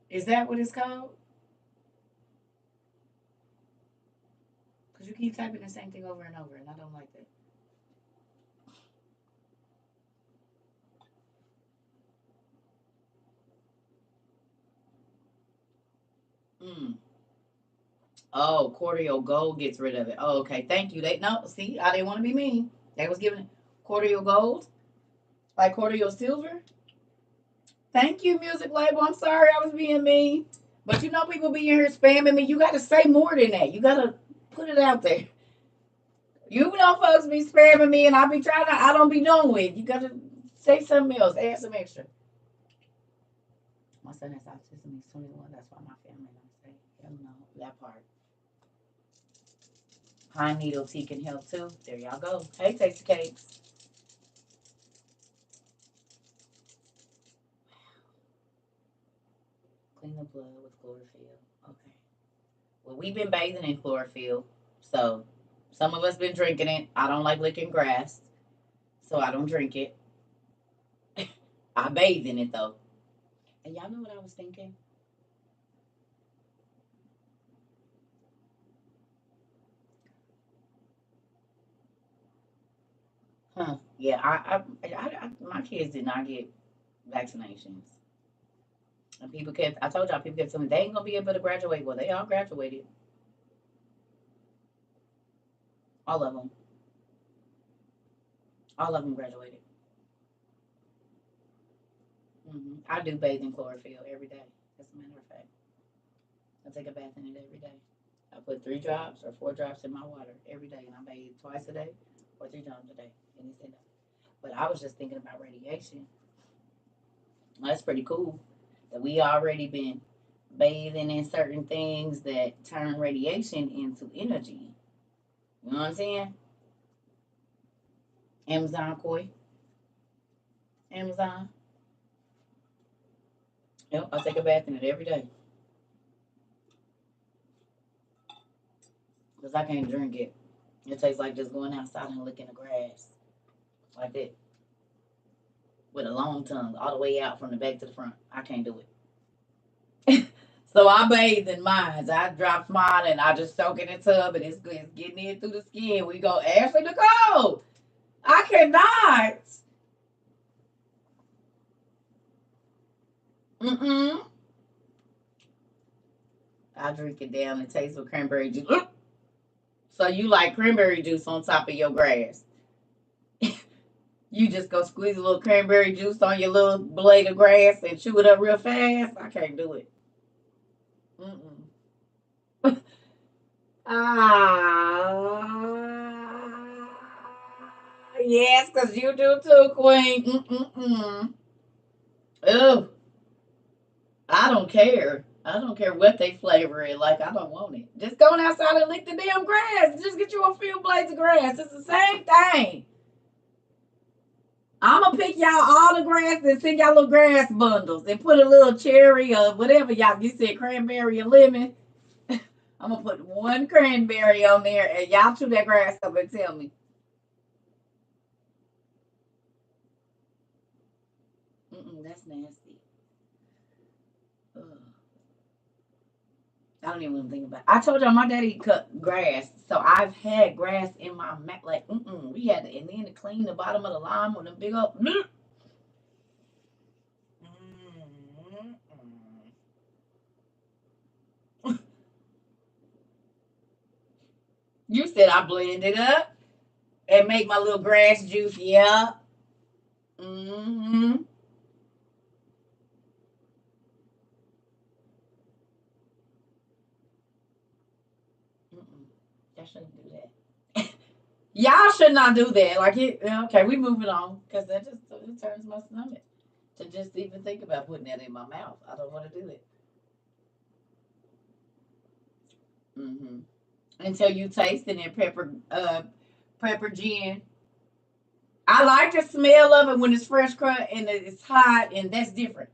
Is that what it's called? Because you keep typing the same thing over and over, and I don't like that. Mm. Oh, cordial gold gets rid of it. Oh, okay. Thank you. They no, see, I didn't want to be mean. They was giving it cordial gold, like cordial silver. Thank you, music label. I'm sorry I was being mean. But you know people be in here spamming me. You gotta say more than that. You gotta put it out there. You know folks be spamming me and I be trying to I don't be doing it. You gotta say something else. Add some extra. My son has autism, he's 21. That's why my family don't say hell no. That part. Pine needle tea can help too. There y'all go. Hey, Tasty Cakes. Clean the blood with chlorophyll. Okay. Well, we've been bathing in chlorophyll. So some of us been drinking it. I don't like licking grass, so I don't drink it. I bathe in it though. And y'all know what I was thinking? Huh. Yeah, my kids did not get vaccinations. And people kept, I told y'all, people kept telling me they ain't gonna be able to graduate. Well, they all graduated. All of them. All of them graduated. I do bathe in chlorophyll every day. As a matter of fact, I take a bath in it every day. I put 3 drops or 4 drops in my water every day, and I bathe twice a day or 3 times a day. And it's enough. But I was just thinking about radiation. That's pretty cool that we already been bathing in certain things that turn radiation into energy. You know what I'm saying? Amazon koi. Amazon. Yep, I take a bath in it every day because I can't drink it. It tastes like just going outside and licking the grass like that with a long tongue all the way out from the back to the front. I can't do it. So I bathe in mine. I drop mine and I just soak in the tub and it's getting in through the skin. We go, Ashley Nicole. I cannot. Mm-mm. I drink it down and taste with cranberry juice. So you like cranberry juice on top of your grass. You just go squeeze a little cranberry juice on your little blade of grass and chew it up real fast. I can't do it. Mm-mm. Ah, yes, because you do too, Queen. Mm-mm-mm. Ugh, I don't care. I don't care what they flavor it. Like, I don't want it. Just going outside and lick the damn grass. Just get you a few blades of grass. It's the same thing. I'm gonna pick y'all all the grass and send y'all little grass bundles and put a little cherry or whatever y'all. You said cranberry and lemon. I'm gonna put one cranberry on there and y'all chew that grass up and tell me. That's nasty. Ugh. I don't even want to think about it. I told y'all my daddy cut grass, so I've had grass in my mouth. Like, we had to, and then to clean the bottom of the lime with a big old. You said I blend it up and make my little grass juice. Yeah. Mm-hmm. Mm-mm. Y'all shouldn't do that. Y'all should not do that. Like it. Okay, we moving on because that just it turns my stomach to just even think about putting that in my mouth. I don't want to do it. Mm-hmm. Until you taste it in pepper gin. I like the smell of it when it's fresh cut and it's hot, and that's different.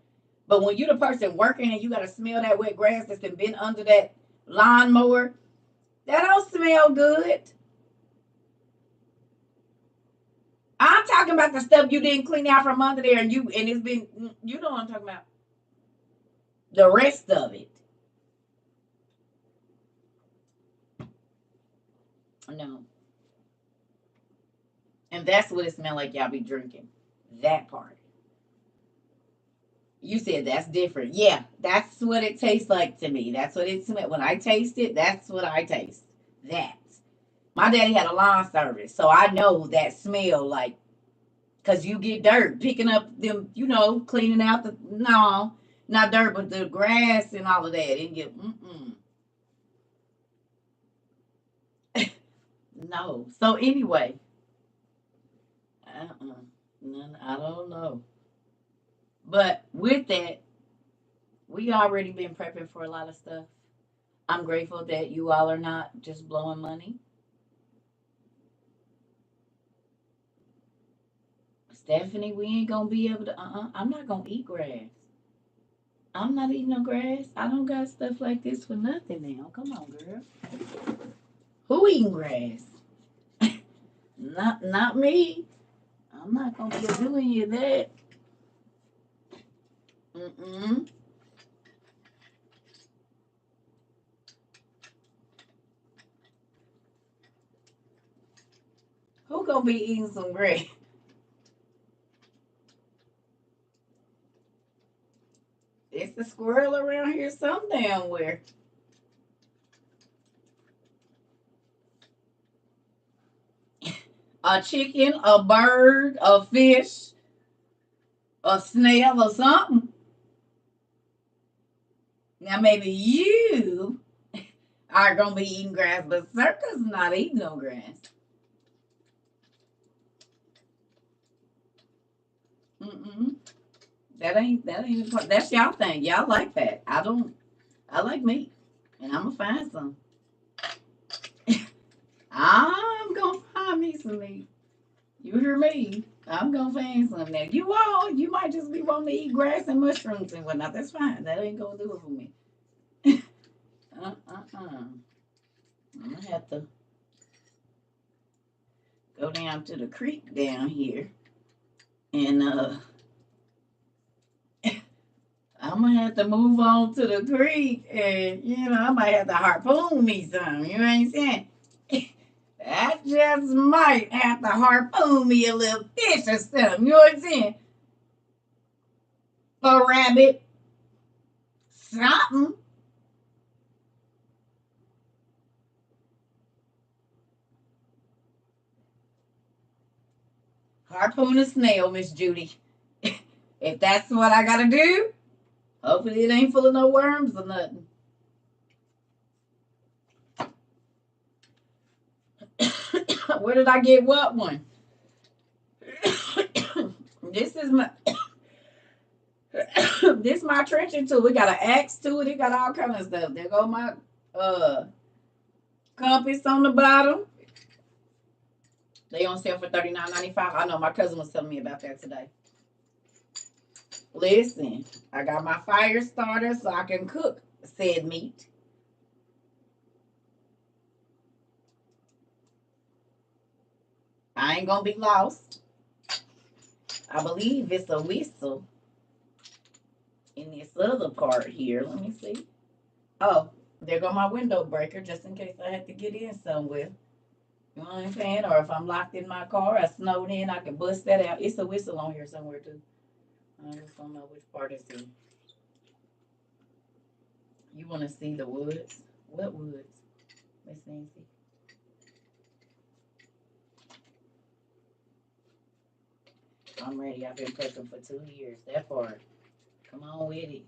But when you the person working and you gotta smell that wet grass that's been under that lawnmower, that don't smell good. I'm talking about the stuff you didn't clean out from under there, and it's been. You know what I'm talking about. The rest of it, no. And that's what it smell like. Y'all be drinking that part. You said that's different. Yeah, that's what it tastes like to me. That's what it smells. When I taste it, that's what I taste. That. My daddy had a lawn service, so I know that smell like, cause you get dirt picking up them, cleaning out the no, not dirt, but the grass and all of that, and get no. So anyway, none. I don't know. But with that, we already been prepping for a lot of stuff. I'm grateful that you all are not just blowing money. Stephanie, we ain't gonna be able to. I'm not gonna eat grass. I'm not eating no grass. I don't got stuff like this for nothing now. Come on, girl. Who eating grass? Not me. I'm not gonna be doing you that. Mm-mm. Who gonna be eating some grass? It's a squirrel around here some damn where. A chicken, a bird, a fish, a snail, or something. Now maybe you are gonna be eating grass, but Circa's not eating no grass. Mm-mm. That ain't that's y'all thing. Y'all like that. I don't. I like meat, and I'm gonna find some. I'm gonna find me some meat. You hear me? I'm gonna find some. Now you might just be wanting to eat grass and mushrooms and whatnot. That's fine. That ain't gonna do it for me. I'm gonna have to go down to the creek down here, and I'm gonna have to move on to the creek, and I might have to harpoon me some. You know what I'm saying? I just might have to harpoon me a little fish or something. You know what I'm saying? A rabbit, something. Harpoon a snail, Miss Judy. If that's what I gotta do, hopefully it ain't full of no worms or nothing. Where did I get what one? This is my this my trenching tool. We got an axe to it. It got all kind of stuff. There go my uh compass on the bottom. They on sale for $39.95. I know my cousin was telling me about that today. Listen, I got my fire starter so I can cook said meat. I ain't gonna be lost. I believe it's a whistle in this other part here. Let me see. Oh, there go my window breaker just in case I have to get in somewhere. You know what I'm saying? Or if I'm locked in my car, I snowed in, I can bust that out. It's a whistle on here somewhere too. I just don't know which part it's in. You want to see the woods? What woods, Miss Nancy? I'm ready. I've been prepping for 2 years. That part. Come on with it.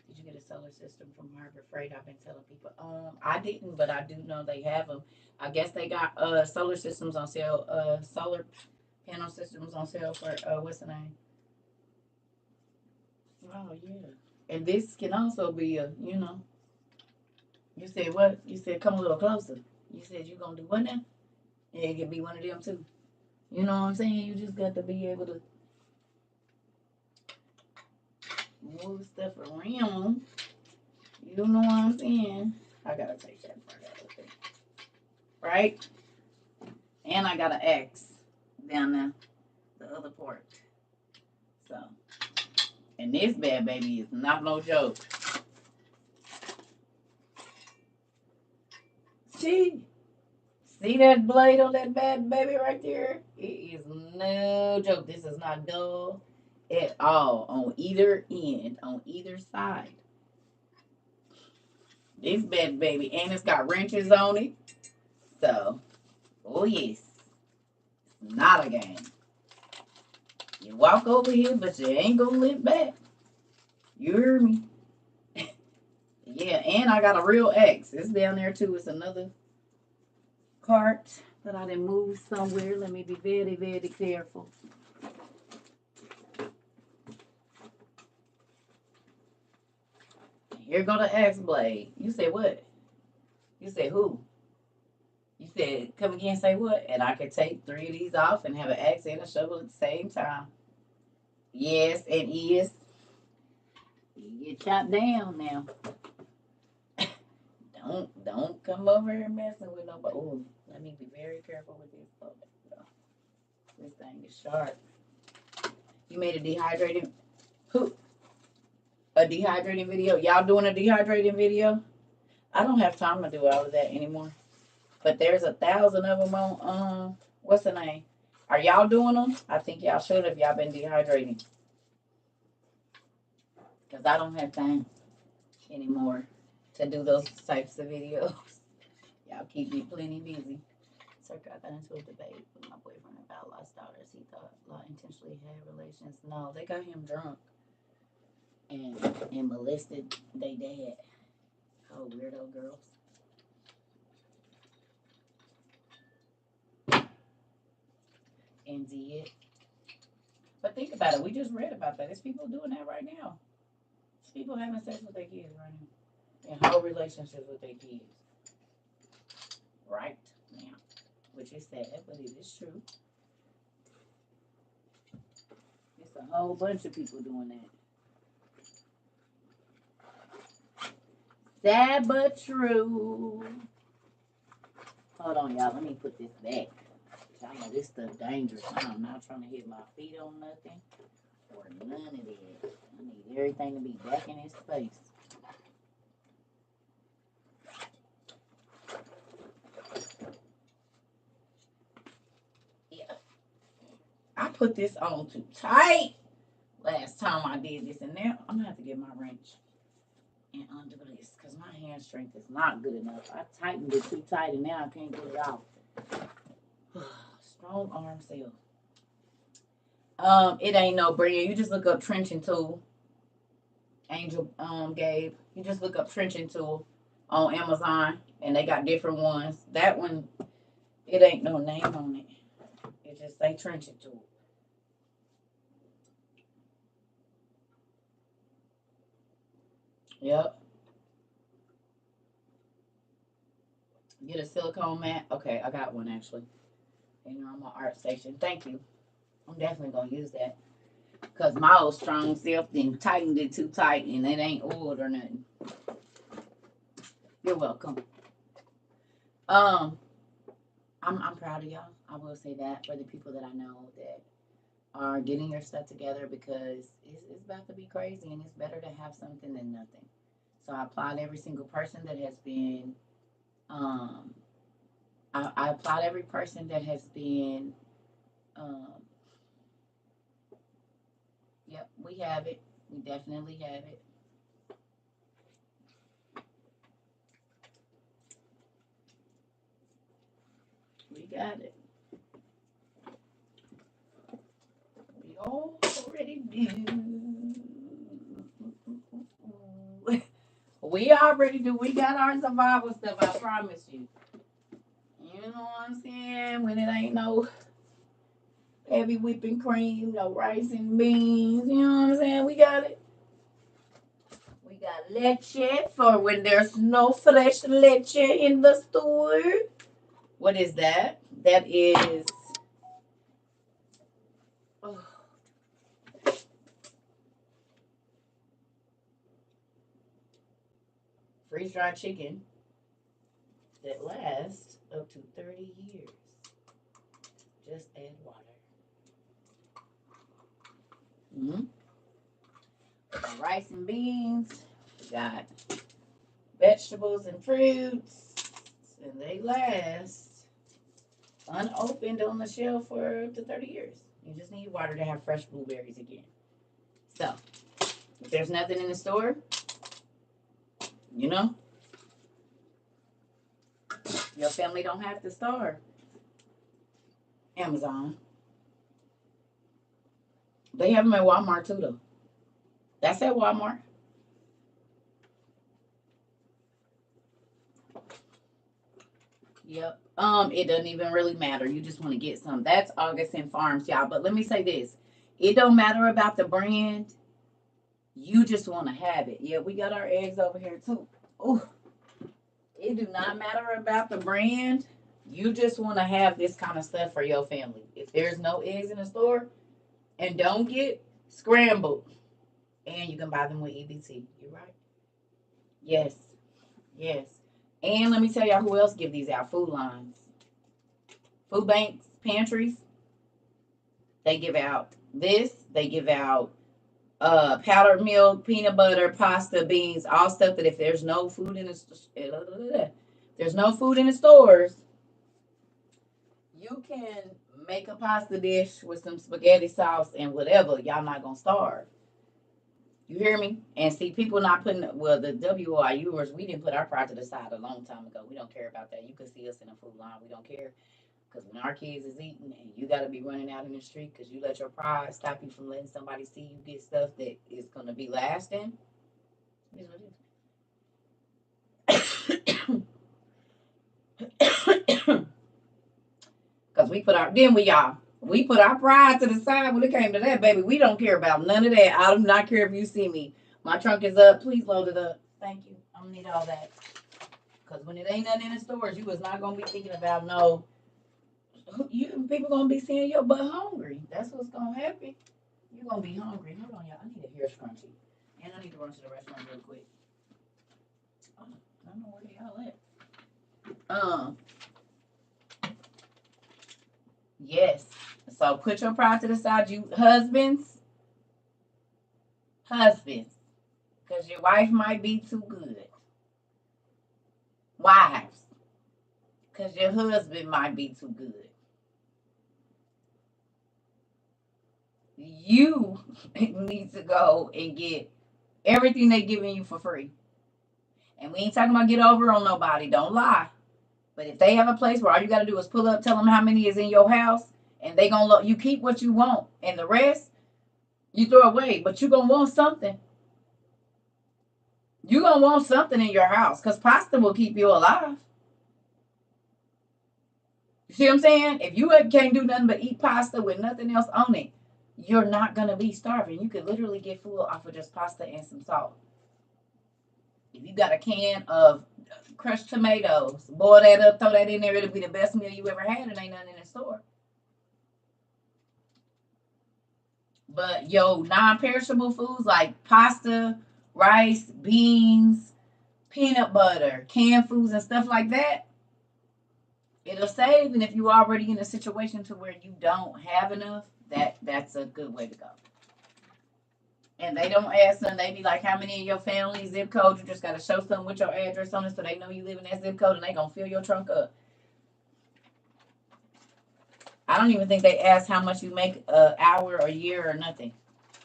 Did you get a solar system from Harbor Freight? I've been telling people. I didn't, but I do know they have them. I guess they got solar systems on sale. Solar panel systems on sale for what's the name? Oh yeah. And this can also be a, you know. You said what? You said come a little closer. You said you gonna do what now? Yeah, it could be one of them too. You know what I'm saying? You just got to be able to move stuff around. You know what I'm saying? I gotta take that part out of it. Right? And I got an X down there, the other part. So, and this bad baby is not no joke. See that blade on that bad baby right there? It is no joke. This is not dull at all on either end, on either side. This bad baby, and it's got wrenches on it. So, oh yes, it's not a game. You walk over here, but you ain't gonna limp back. You hear me? Yeah, and I got a real X. It's down there too. It's another cart that I done moved somewhere. Let me be very, very careful. Here go the X blade. You said what? You said who? You said come again, say what? And I could take 3 of these off and have an axe and a shovel at the same time. Yes, it is. You get chopped down now. Don't come over here messing with nobody. Ooh, let me be very careful with this. This thing is sharp. You made a dehydrating who? A dehydrating video? Y'all doing a dehydrating video? I don't have time to do all of that anymore. But there's 1,000 of them on what's the name? Are y'all doing them? I think y'all should if y'all been dehydrating. Cause I don't have time anymore to do those types of videos. Y'all keep me plenty busy. CERCA, I got into a debate with my boyfriend about lost daughters. He thought Law intentionally had relations. No, they got him drunk and molested they dad. Oh, weirdo girls. And did. But think about it. We just read about that. There's people doing that right now. There's people having sex with their kids right now. And whole relationships with their kids. Right now. Which is sad, but it is true. It's a whole bunch of people doing that. Sad but true. Hold on, y'all. Let me put this back. Y'all know this stuff dangerous. I'm not trying to hit my feet on nothing or none of that. I need everything to be back in its place. Yeah. I put this on too tight last time I did this, and now I'm gonna have to get my wrench and undo this because my hand strength is not good enough. I tightened it too tight and now I can't get it out. Strong arm seal. It ain't no brand. You just look up trenching tool. Angel Gabe. You just look up trenching tool on Amazon and they got different ones. That one, it ain't no name on it. It just say trenching tool. Yep. Get a silicone mat. Okay, I got one actually. And you're on my art station. Thank you. I'm definitely gonna use that. Cause my old strong self then tightened it too tight and it ain't oiled or nothing. You're welcome. I'm proud of y'all. I will say that for the people that I know that are getting your stuff together because it's about to be crazy and it's better to have something than nothing. So I applaud every single person that has been I applaud every person that has been yep, we have it. We definitely have it. We got it. We already do. We got our survival stuff, I promise you. You know what I'm saying? When it ain't no heavy whipping cream, no rice and beans. You know what I'm saying? We got it. We got leche for when there's no fresh leche in the store. What is that? That is. Oh. Freeze dried chicken that lasts up to 30 years. Just add water. Rice and beans. We got vegetables and fruits. And they last unopened on the shelf for up to 30 years. You just need water to have fresh blueberries again. So, if there's nothing in the store, you know, your family don't have to starve. Amazon. They have them at Walmart too, though. That's at Walmart. Yep. It doesn't even really matter. You just want to get some. That's Augustin Farms, y'all. But let me say this. It don't matter about the brand. You just want to have it. Yeah, we got our eggs over here too. Ooh. It do not matter about the brand. You just want to have this kind of stuff for your family. If there's no eggs in the store, and don't get scrambled. And you can buy them with EBT. You're right. Yes. Yes. And let me tell y'all who else give these out. Food lines. Food banks, pantries. They give out this. They give out powdered milk, peanut butter, pasta, beans, all stuff that if there's no food in the stores, you can make a pasta dish with some spaghetti sauce and whatever. Y'all not gonna starve. You hear me? And see, people not putting, well, the WIUers, we didn't put our pride to the side a long time ago. We don't care about that. You can see us in a food line. We don't care. Because when our kids is eating and you got to be running out in the street because you let your pride stop you from letting somebody see you get stuff that is going to be lasting. Here's what it is. Because we put our pride to the side when it came to that, baby. We don't care about none of that. I do not care if you see me. My trunk is up. Please load it up. Thank you. I'm going to need all that. Because when it ain't nothing in the stores, you was not going to be thinking about no. People going to be seeing your butt hungry. That's what's going to happen. You're going to be hungry. Hold on, y'all. I need a hair scrunchie. And I need to run to the restaurant real quick. Oh, I don't know where y'all at. Yes. So put your pride to the side, you husbands. Because your wife might be too good. Wives. Because your husband might be too good. You need to go and get everything they giving you for free. And we ain't talking about get over on nobody. Don't lie. But if they have a place where all you got to do is pull up, tell them how many is in your house, and they gonna you keep what you want, and the rest you throw away. But you gonna want something. You gonna want something in your house because pasta will keep you alive. You see what I'm saying? If you can't do nothing but eat pasta with nothing else on it, you're not gonna be starving. You could literally get full off of just pasta and some salt. If you got a can of crushed tomatoes, boil that up, throw that in there, it'll be the best meal you ever had, and ain't nothing in the store. But non-perishable foods like pasta, rice, beans, peanut butter, canned foods and stuff like that, it'll save. And if you're already in a situation to where you don't have enough, that's a good way to go. And they don't ask them, they be like, how many in your family, zip code? You just got to show something with your address on it so they know you live in that zip code and they going to fill your trunk up. I don't even think they ask how much you make an hour or year or nothing.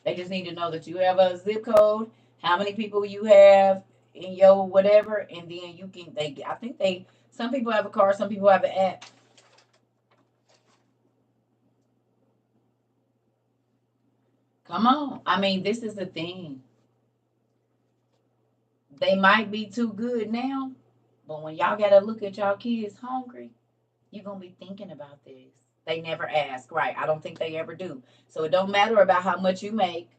They just need to know that you have a zip code, how many people you have in your whatever, and then you can, some people have a car, some people have an app. Come on. I mean, this is the thing. They might be too good now, but when y'all gotta look at y'all kids hungry, you're gonna be thinking about this. They never ask, right? I don't think they ever do. So it don't matter about how much you make.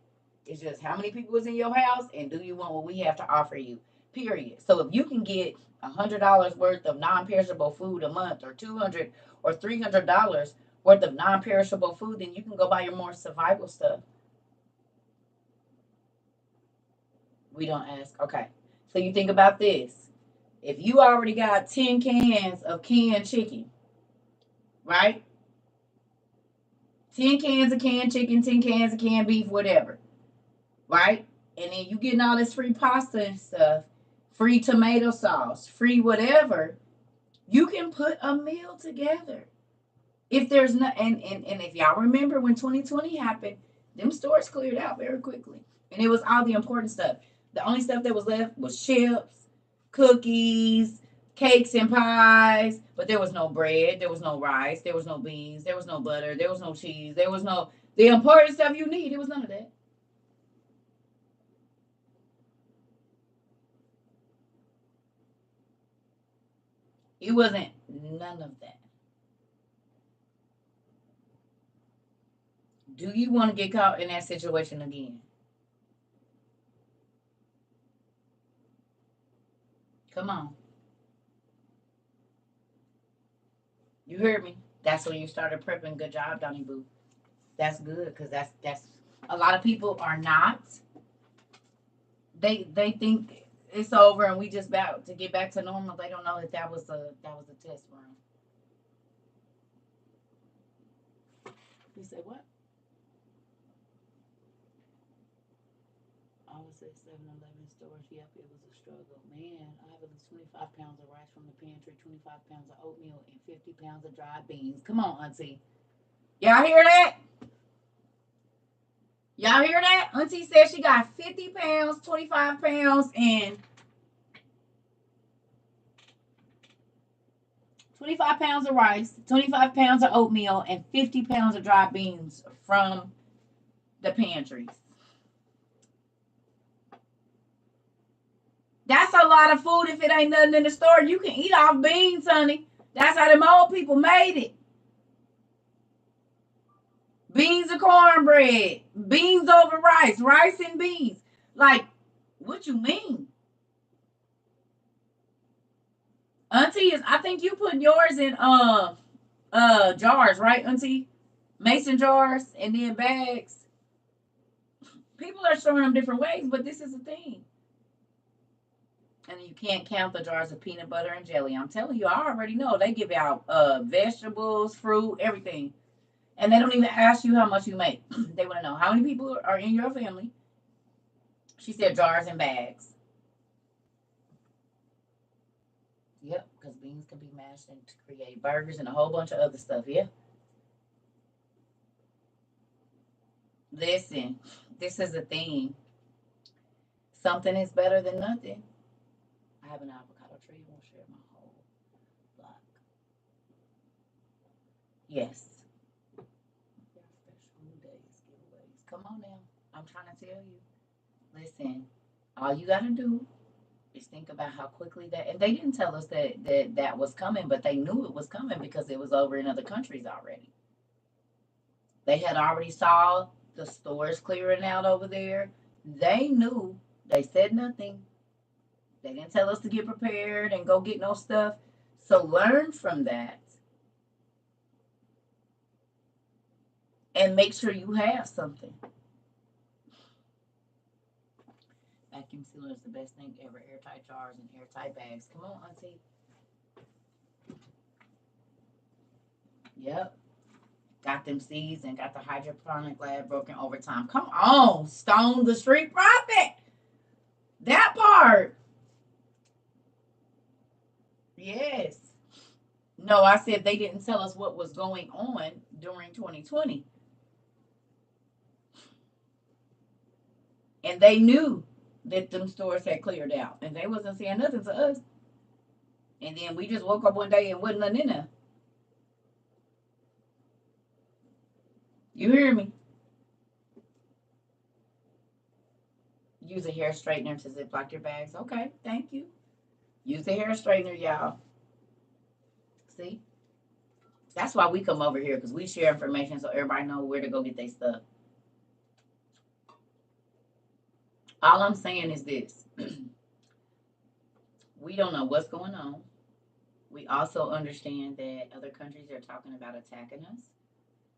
It's just how many people is in your house and do you want what we have to offer you. Period. So if you can get $100 worth of non-perishable food a month, or $200 or $300 worth of non-perishable food, then you can go buy your more survival stuff. We don't ask. Okay. So you think about this. If you already got 10 cans of canned chicken, right? 10 cans of canned chicken, 10 cans of canned beef, whatever, right? And then you getting all this free pasta and stuff, free tomato sauce, free whatever. You can put a meal together. If there's no, and if y'all remember when 2020 happened, them stores cleared out very quickly. And it was all the important stuff. The only stuff that was left was chips, cookies, cakes and pies, but there was no bread, there was no rice, there was no beans, there was no butter, there was no cheese, there was no the important stuff you need. There was none of that. It wasn't none of that. Do you want to get caught in that situation again? Come on. You heard me. That's when you started prepping. Good job, Donnie Boo. That's good because that's a lot of people are not. They think it's over and we just about to get back to normal. They don't know that was a test run. You said what? I was at 7-Eleven stores. Yep, it was a struggle. Man, I have at least 25 pounds of rice from the pantry, 25 pounds of oatmeal, and 50 pounds of dried beans. Come on, Auntie. Y'all hear that? Y'all hear that? Auntie said she got 50 pounds, 25 pounds, and 25 pounds of rice, 25 pounds of oatmeal, and 50 pounds of dried beans from the pantries. That's a lot of food if it ain't nothing in the store. You can eat off beans, honey. That's how them old people made it. Beans and cornbread. Beans over rice. Rice and beans. Like, what you mean? Auntie, I think you put yours in jars, right, Auntie? Mason jars and then bags. People are showing them different ways, but this is the thing. And you can't count the jars of peanut butter and jelly. I'm telling you, I already know. They give out vegetables, fruit, everything. And they don't even ask you how much you make. They want to know how many people are in your family. She said jars and bags. Yep, because beans can be mashed and to create burgers and a whole bunch of other stuff. Yeah. Listen, this is a thing. Something is better than nothing. I have an avocado tree. I won't share my whole block. Yes. Special days, giveaways. Come on now. I'm trying to tell you. Listen, all you got to do is think about how quickly that, and they didn't tell us that was coming, but they knew it was coming because it was over in other countries already. They had already saw the stores clearing out over there. They knew. They said nothing. They didn't tell us to get prepared and go get no stuff. So learn from that and make sure you have something. Vacuum sealer is the best thing ever. Airtight jars and airtight bags. Come on, Auntie. Yep. Got them seeds and got the hydroponic lab broken over time. Come on, Stone the Street Prophet. That part. Yes. No, I said they didn't tell us what was going on during 2020. And they knew that them stores had cleared out. And they wasn't saying nothing to us. And then we just woke up one day and wasn't nothing in there. You hear me? Use a hair straightener to zip lock your bags. Okay, thank you. Use a hair straightener, y'all. See? That's why we come over here, because we share information so everybody know where to go get their stuff. All I'm saying is this. We don't know what's going on. We also understand that other countries are talking about attacking us.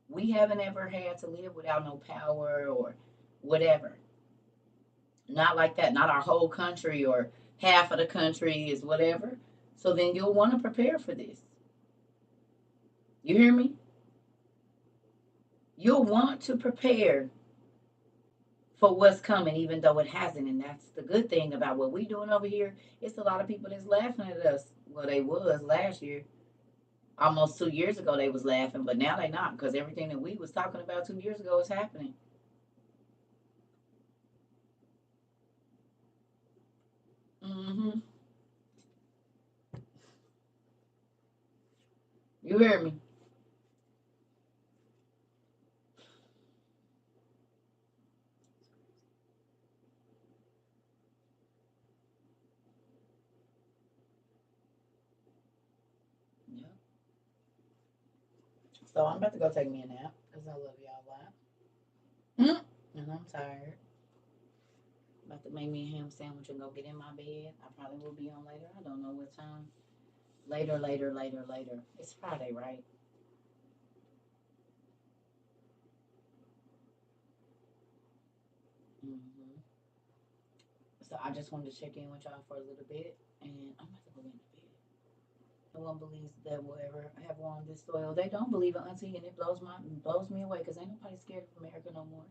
We haven't ever had to live without no power or whatever. Not like that. Not our whole country or half of the country is whatever. So then you'll want to prepare for this. You hear me? You'll want to prepare for what's coming, even though it hasn't. And that's the good thing about what we're doing over here. It's a lot of people that's laughing at us. Well, they was last year. Almost 2 years ago, they was laughing, but now they not, because everything that we was talking about 2 years ago is happening. Mm-hmm. You hear me? Yeah. So I'm about to go take me a nap, because I love y'all a lot. And I'm tired. About to make me a ham sandwich and go get in my bed. I probably will be on later. I don't know what time. Later. It's Friday, right? Mm-hmm. So I just wanted to check in with y'all for a little bit, and I'm about to go in the bed. No one believes that will ever have on this soil. They don't believe it, Auntie, and it blows me away, because ain't nobody scared of America no more.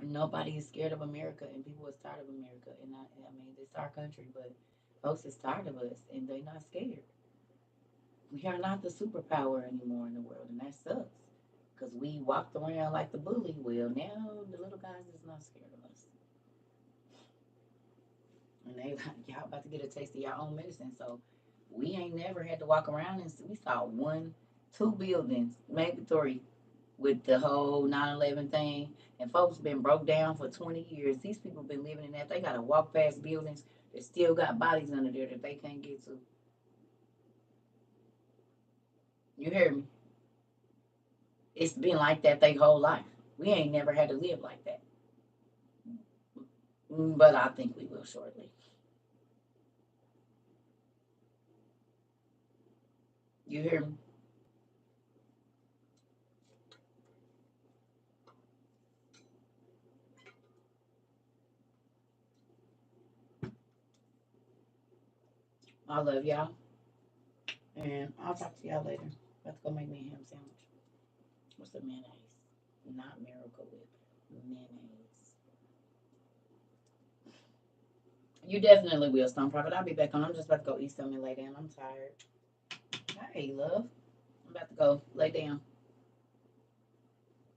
Nobody is scared of America, and people is tired of America. And I mean, it's our country, but folks is tired of us, and they not scared. We are not the superpower anymore in the world, and that sucks. Because we walked around like the bully. Well, now the little guys is not scared of us. And they like, y'all about to get a taste of your own medicine. So we ain't never had to walk around and see, we saw 1, 2 buildings, maybe 3, with the whole 9/11 thing. And folks been broke down for 20 years. These people been living in that. They got to walk past buildings that still got bodies under there that they can't get to. You hear me? It's been like that their whole life. We ain't never had to live like that. But I think we will shortly. You hear me? I love y'all. And I'll talk to y'all later. About to go make me a ham sandwich. What's the mayonnaise? Not Miracle Whip. Mayonnaise. You definitely will, Stone Prophet. I'll be back on. I'm just about to go eat something and lay down. I'm tired. Hey, love. I'm about to go lay down.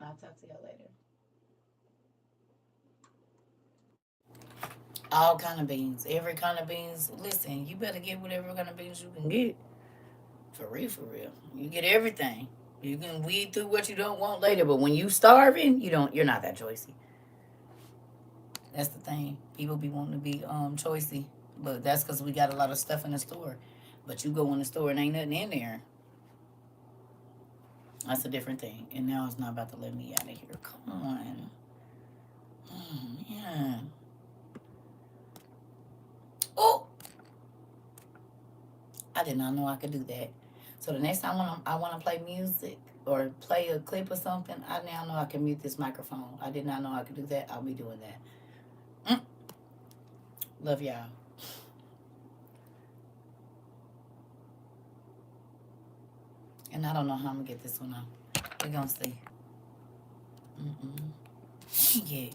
I'll talk to y'all later. All kind of beans. Every kind of beans. Listen, you better get whatever kind of beans you can get. For real. You get everything. You can weed through what you don't want later, but when you starving, you're not that choicey. That's the thing. People be wanting to be choicey, but that's because we got a lot of stuff in the store. But you go in the store and ain't nothing in there. That's a different thing. And now it's not about to let me out of here. Come on. Oh, man. Oh! I did not know I could do that. So the next time I want to play music or play a clip or something, I now know I can mute this microphone. I did not know I could do that. I'll be doing that. Love y'all. And I don't know how I'm going to get this one out. We're going to see. Dang it.